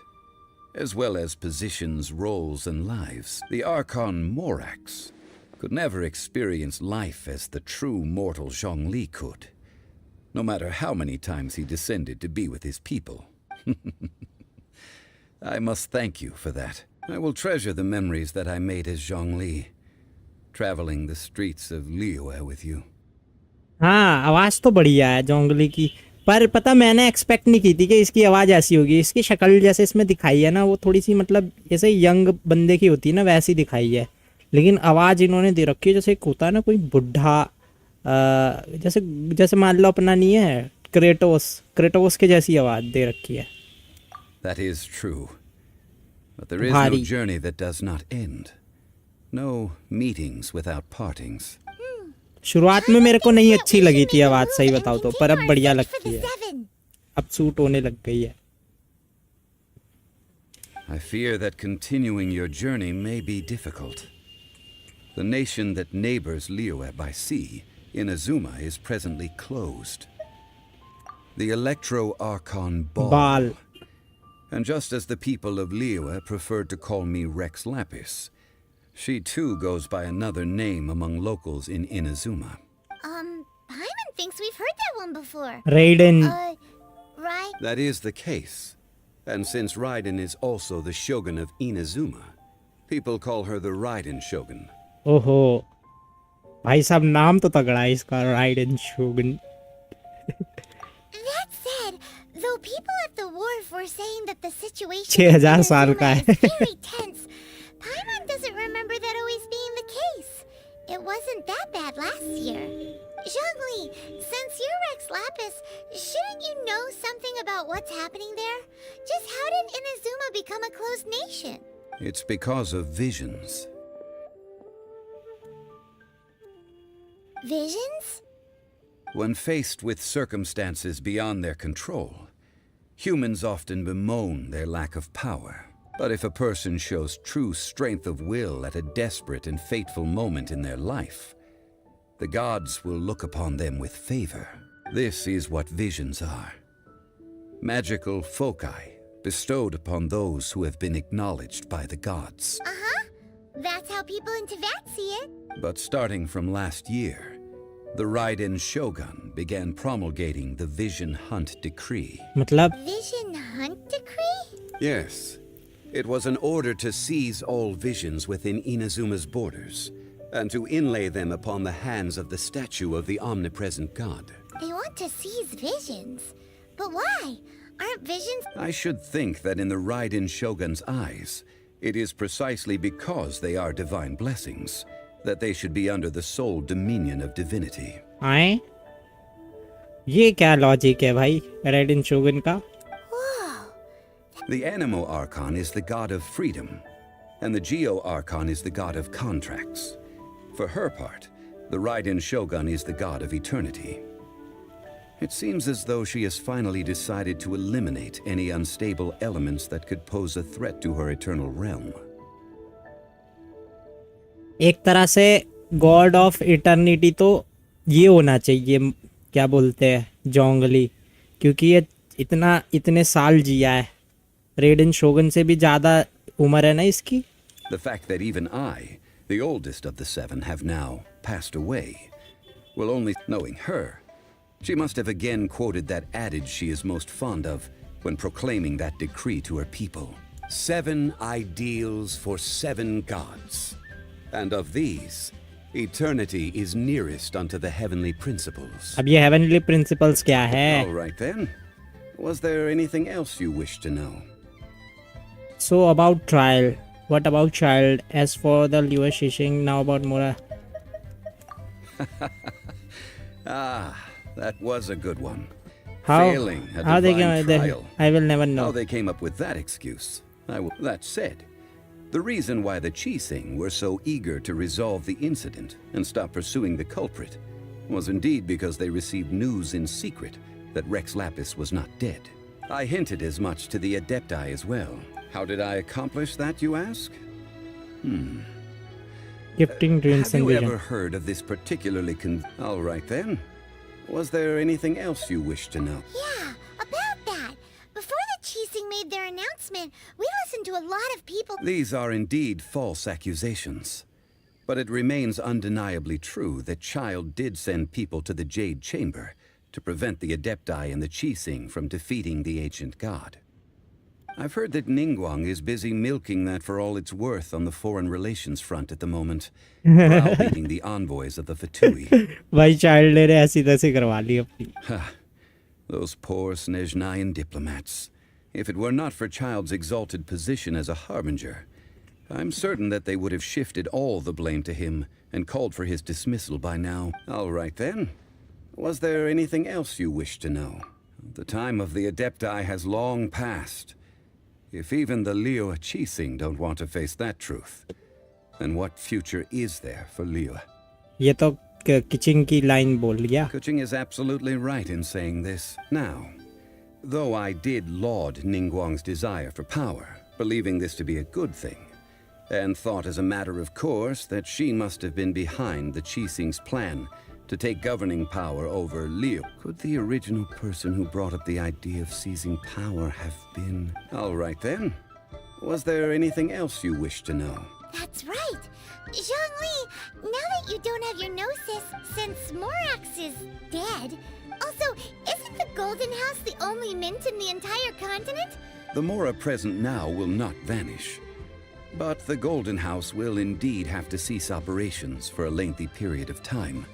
as well as positions, roles, and lives. The Archon Morax could never experience life as the true mortal Zhongli could, no matter how many times he descended to be with his people. I must thank you for that. I will treasure the memories that I made as Zhongli, traveling the streets of Liyue with you. हाँ, आवाज तो बढ़िया है जोंगली की, पर पता मैंने expect नहीं की थी कि इसकी आवाज़ ऐसी होगी। इसकी शक्ल जैसे इसमें दिखाई है ना, वो थोड़ी सी मतलब जैसे यंग बंदे की होती है ना, वैसी दिखाई है। लेकिन आवाज़ इन्होंने दे रखी है जैसे एक होता है ना कोई बुढ़ा, जैसे जैसे मान लो अपना नहीं है क्रेटोस के जैसी आवाज़ दे रखी है। That is true. But there is no journey that does not end. No meetings without partings. शुरुआत में मेरे को नहीं अच्छी लगी थी आवाज़, सही बताओ तो, पर अब बढ़िया लगती है, अब सूट होने लग गई है। I fear that continuing your journey may be difficult. The nation that neighbors Liyue by sea, Inazuma, is presently closed. The Electro-Archon Ball. And just as the people of Liyue preferred to call me Rex Lapis, she too goes by another name among locals in Inazuma. Paimon thinks we've heard that one before. Raiden. Right? That is the case. And since Raiden is also the shogun of Inazuma, people call her the Raiden shogun. ओहो भाई साहब, नाम तो तगड़ा है इसका, ridden शोगन। That said, though people at the wharf were saying that the situation 6000 साल का है। is very tense, Paimon doesn't remember that always being the case. It wasn't that bad last year. Zhongli, since you're Rex Lapis, shouldn't you know something about what's happening there? Just how did Inazuma become a closed nation? It's because of visions. Visions? When faced with circumstances beyond their control, humans often bemoan their lack of power. But if a person shows true strength of will at a desperate and fateful moment in their life, the gods will look upon them with favor. This is what visions are. Magical foci bestowed upon those who have been acknowledged by the gods. Uh-huh. That's how people in Teyvat see it. But starting from last year, the Raiden Shogun began promulgating the Vision Hunt Decree. Vision Hunt Decree? Yes. It was an order to seize all visions within Inazuma's borders, and to inlay them upon the hands of the statue of the omnipresent god. They want to seize visions. But why? Aren't visions... I should think that in the Raiden Shogun's eyes, it is precisely because they are divine blessings that they should be under the sole dominion of divinity. आए? ये क्या logic है भाई ridden शोगन का? The Animo Archon is the god of freedom, and the Geo Archon is the god of contracts. For her part, the Raiden Shogun is the god of eternity. It seems as though she has finally decided to eliminate any unstable elements that could pose a threat to her eternal realm. एक तरह से God of eternity तो ये होना चाहिए, क्या बोलते हैं, जोंगली, क्योंकि ये इतने साल जिया है। रेडन शोगन से भी ज़्यादा उम्र है ना इसकी। The fact that even I, the oldest of the seven, have now passed away, will only knowing her. She must have again quoted that adage she is most fond of when proclaiming that decree to her people. 7 ideals for 7 gods. And of these, eternity is nearest unto the heavenly principles. अब ये heavenly principles क्या है? All right then. Was there anything else you wish to know? So about trial, What about child? As for the Lua Shishing, now about Mora. Ah, that was a good one. How? Failing a How they divine came? trial. I will never know. How they came up with that excuse. That said, the reason why the Qixing were so eager to resolve the incident and stop pursuing the culprit was indeed because they received news in secret that Rex Lapis was not dead. I hinted as much to the Adepti as well. How did I accomplish that, you ask? Gifting dreams Have and you vision. ever heard of this particularly All right then. Was there anything else you wish to know? Yeah, about that. Before the Qixing made their announcement, we listened to a lot of people. These are indeed false accusations. But it remains undeniably true that Child did send people to the Jade Chamber to prevent the Adepti and the Qixing from defeating the ancient god. I've heard that Ningguang is busy milking that for all it's worth on the foreign relations front at the moment, browbeating the envoys of the Fatui. भाई child ने ऐसी तैसी करवा ली अपनी. Those poor Snezhnayan diplomats. If it were not for Child's exalted position as a harbinger, I'm certain that they would have shifted all the blame to him and called for his dismissal by now. All right then. Was there anything else you wish to know? The time of the Adepti has long passed. If even the Liyue Qixing don't want to face that truth, then what future is there for Liyue? ये तो किचिंग की line बोल गया. Kuching is absolutely right in saying this. Now, though I did laud Ningguang's desire for power, believing this to be a good thing, and thought as a matter of course that she must have been behind the Qixing's plan to take governing power over Liyue. Could the original person who brought up the idea of seizing power have been... All right then. Was there anything else you wish to know? That's right. Zhongli, now that you don't have your gnosis, since Morax is dead, also, isn't the Golden House the only mint in the entire continent? The Mora present now will not vanish. But the Golden House will indeed have to cease operations for a lengthy period of time.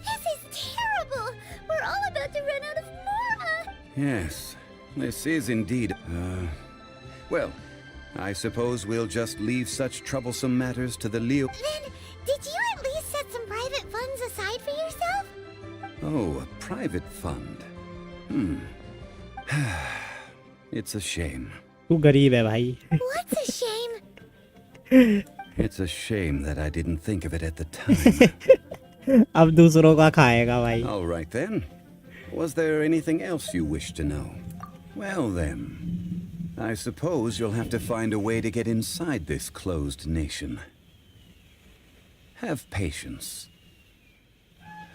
This is terrible! We're all about to run out of Mora! Yes, this is indeed... Well, I suppose we'll just leave such troublesome matters to the Liyue... Then, did you at least set some private funds aside for yourself? Oh, a private fund. It's a shame. तू गरीब है भाई. What's a shame? It's a shame that I didn't think of it at the time. अब दूसरों का खाएगा भाई. All right then. Was there anything else you wish to know? Well then, I suppose you'll have to find a way to get inside this closed nation. Have patience.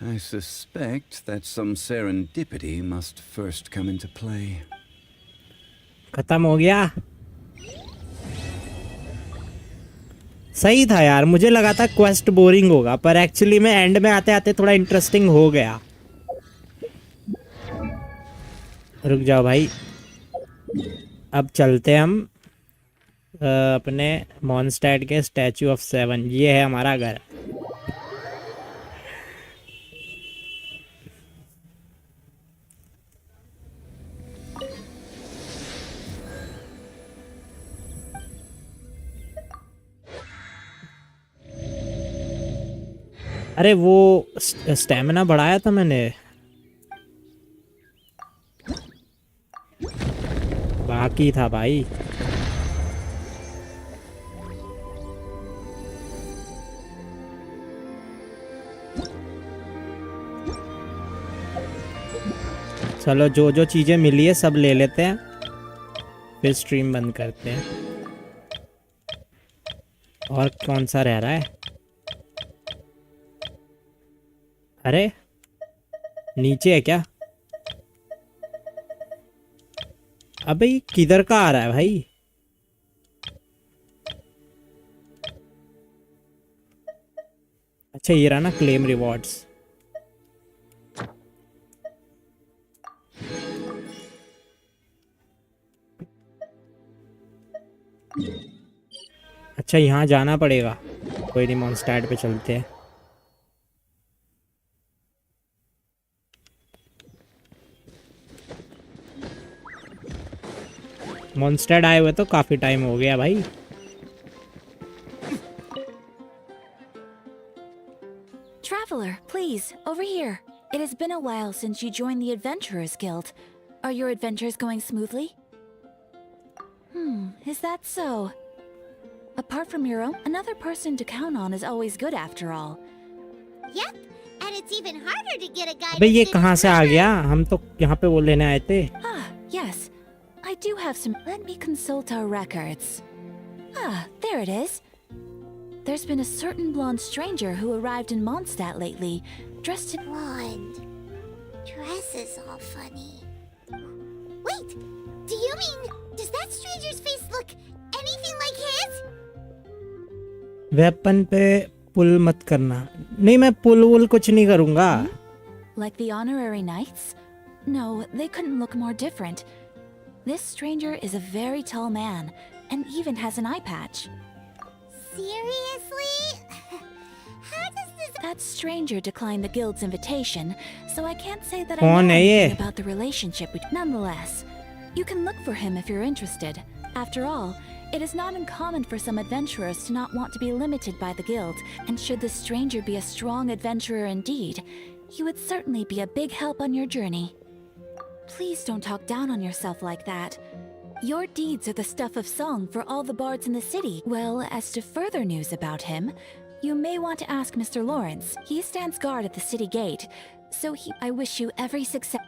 I suspect that some serendipity must first come into play. खत्म हो गया. सही था यार. मुझे लगा था quest boring होगा, पर एक्चुअली में एंड में आते आते थोड़ा इंटरेस्टिंग हो गया. रुक जाओ भाई. अब चलते हम अपने मॉन्स्टैट के स्टैचू ऑफ 7. ये है हमारा घर. अरे वो स्टैमिना बढ़ाया था मैंने. बाकी था भाई. चलो जो जो चीजें मिली है सब ले लेते हैं, फिर स्ट्रीम बंद करते हैं. और कौन सा रह रहा है? अरे नीचे है क्या? अबे किधर का आ रहा है भाई? अच्छा ये रहा ना क्लेम रिवॉर्ड्स. अच्छा यहाँ जाना पड़ेगा. कोई नहीं, मॉन्स्टैट पे चलते हैं. मॉन्स्टैट आए हुए तो काफ़ी टाइम हो गया भाई. hear. It has been a while since you joined the Adventurers Guild. Are your adventures going smoothly? Is that so? Apart from your own, another person to count on is always good after all. Yep, and it's even harder to get a guy अबे to ये finish कहाँ से आ गया? हम तो यहाँ पे वो लेने आए थे. Ah, yes. I do have some. Let me consult our records. Ah, there it is. There's been a certain blonde stranger who arrived in Mondstadt lately, dressed in blonde. Dress is all funny. Wait, do you mean, does that stranger's face look anything like his? Weapon पे पुल मत करना. नहीं, मैं पुल वुल कुछ नहीं करूँगा. Like the honorary knights? No, they couldn't look more different. This stranger is a very tall man, and even has an eye patch. Seriously? How does this... That stranger declined the guild's invitation, so I can't say that I कौन know है ये? anything about the relationship. Nonetheless, you can look for him if you're interested. After all, it is not uncommon for some adventurers to not want to be limited by the guild, and should the stranger be a strong adventurer indeed, he would certainly be a big help on your journey. Please don't talk down on yourself like that. Your deeds are the stuff of song for all the bards in the city. Well, as to further news about him, you may want to ask Mr. Lawrence. He stands guard at the city gate, so I wish you every success.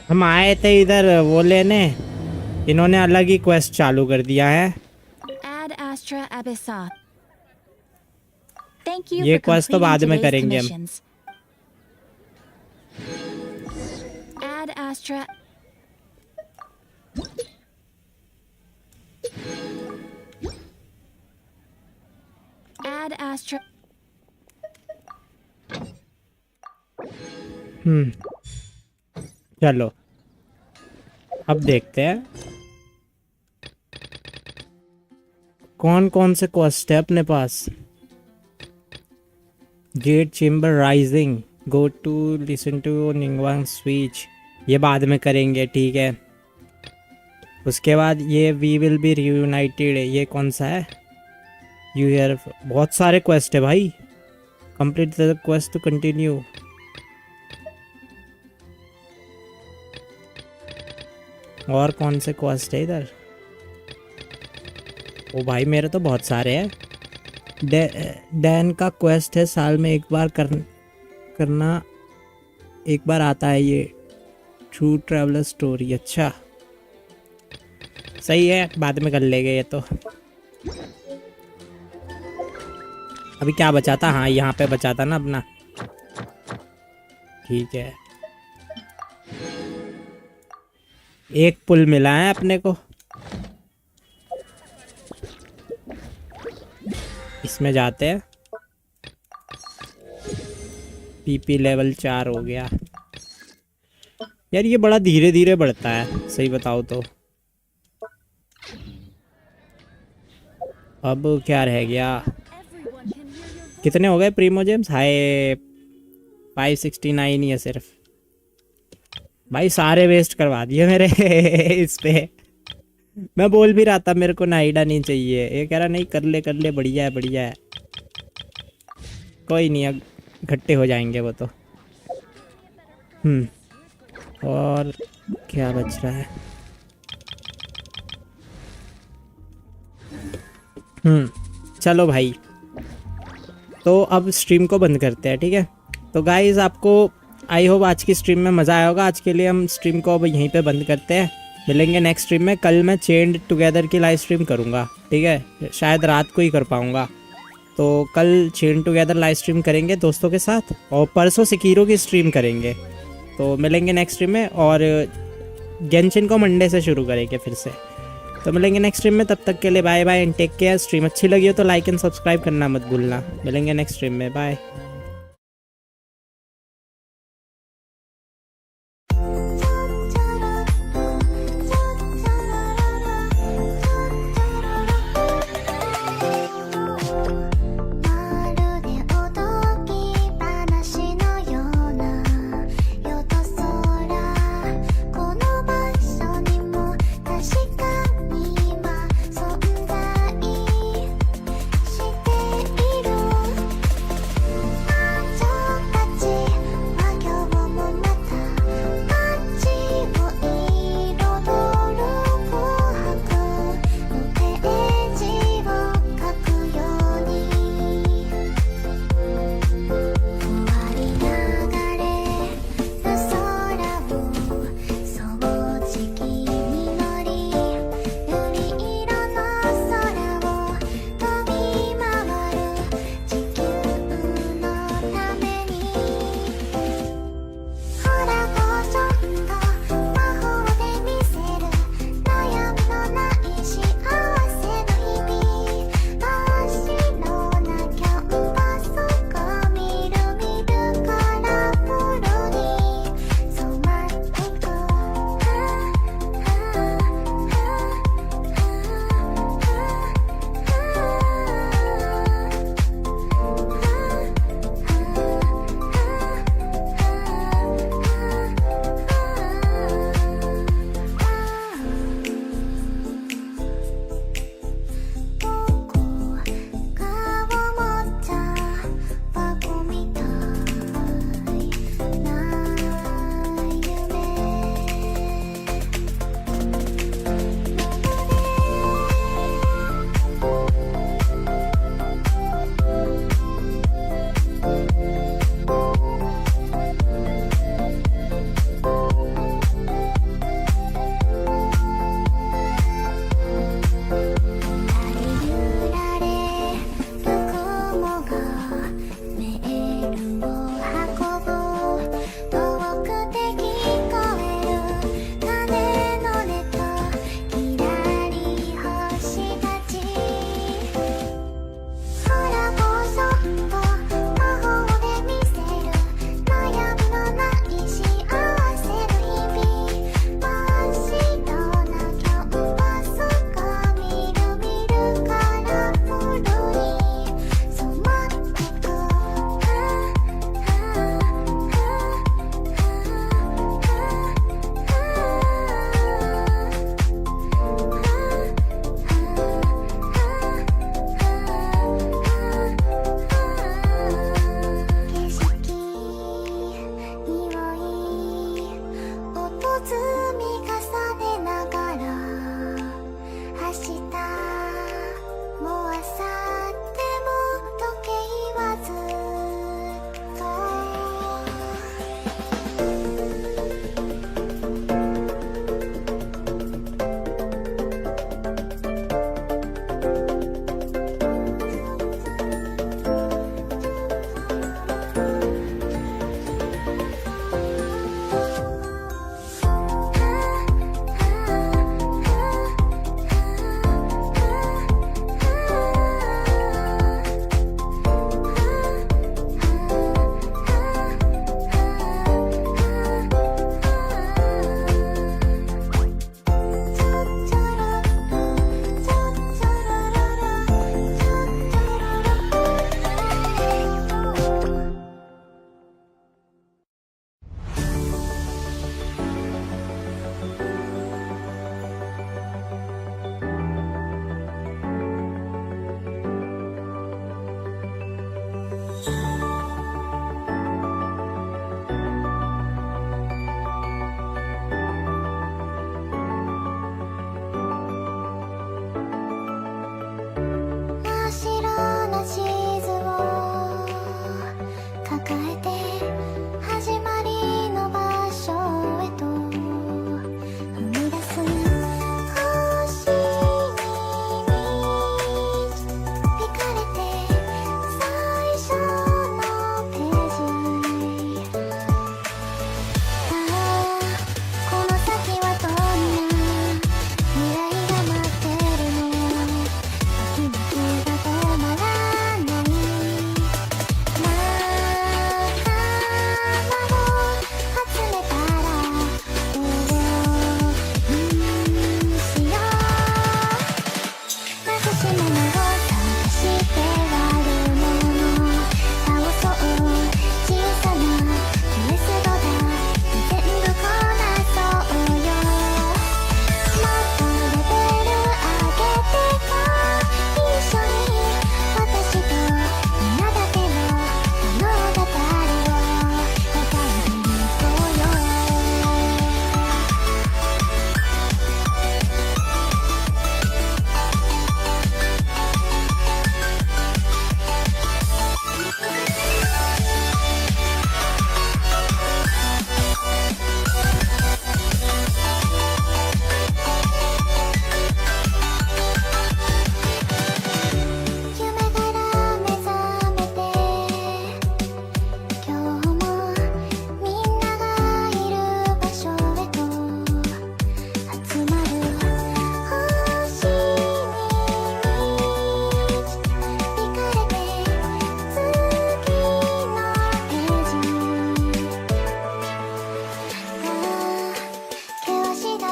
हम आए थे इधर वो लेने. इन्होंने अलग ही quest चालू कर दिया है. Ad Astra Abyssa. Thank you ये for क्वेस्ट तो बाद completing में today's करेंगे हम. commissions. Ad Astra. Ad Astra. चलो अब देखते हैं कौन कौन से क्वेस्ट है अपने पास. Get chamber rising, go to listen to Ningwang speech, ये बाद में करेंगे, ठीक है. उसके बाद ये वी विल बी रियूनाइटेड, ये कौन सा है? You here. बहुत सारे क्वेस्ट है भाई. Complete the quest to continue. और कौन से क्वेस्ट है इधर? ओ भाई मेरे तो बहुत सारे हैं. डैन का क्वेस्ट है साल में एक बार करना, एक बार आता है ये ट्रू ट्रैवलर स्टोरी. अच्छा सही है, बाद में कर लेंगे ये तो. अभी क्या बचा था? हाँ यहाँ पे बचा था ना अपना. ठीक है, एक पुल मिला है अपने को. इसमें जाते हैं. पीपी लेवल 4 हो गया. यार ये बड़ा धीरे धीरे बढ़ता है, सही बताओ तो. अब क्या रह गया? कितने हो गए प्रीमो जेम्स? हाय 569 ही है सिर्फ. भाई सारे वेस्ट करवा दिए मेरे इस पे. मैं बोल भी रहा था मेरे को नाइडा नहीं चाहिए, ये कह रहा नहीं कर ले बढ़िया है बढ़िया है. कोई नहीं, अब इकट्ठे हो जाएंगे वो तो. और क्या बच रहा है? चलो भाई, तो अब स्ट्रीम को बंद करते हैं, ठीक है. तो गाइज आपको आई होप आज की स्ट्रीम में मज़ा आया होगा. आज के लिए हम स्ट्रीम को अब यहीं पे बंद करते हैं. मिलेंगे नेक्स्ट स्ट्रीम में. कल मैं चेंड टुगेदर की लाइव स्ट्रीम करूँगा, ठीक है. शायद रात को ही कर पाऊँगा. तो कल चेंड टुगेदर लाइव स्ट्रीम करेंगे दोस्तों के साथ, और परसों सिकीरो की स्ट्रीम करेंगे. तो मिलेंगे नेक्स्ट स्ट्रीम में, और गेंशिन को मंडे से शुरू करेंगे फिर से. तो मिलेंगे नेक्स्ट स्ट्रीम में. तब तक के लिए bye bye and take care. Stream अच्छी लगी हो तो लाइक एंड सब्सक्राइब करना मत भूलना. मिलेंगे नेक्स्ट स्ट्रीम में. बाय.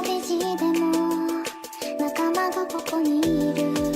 寂でも仲間がここにいる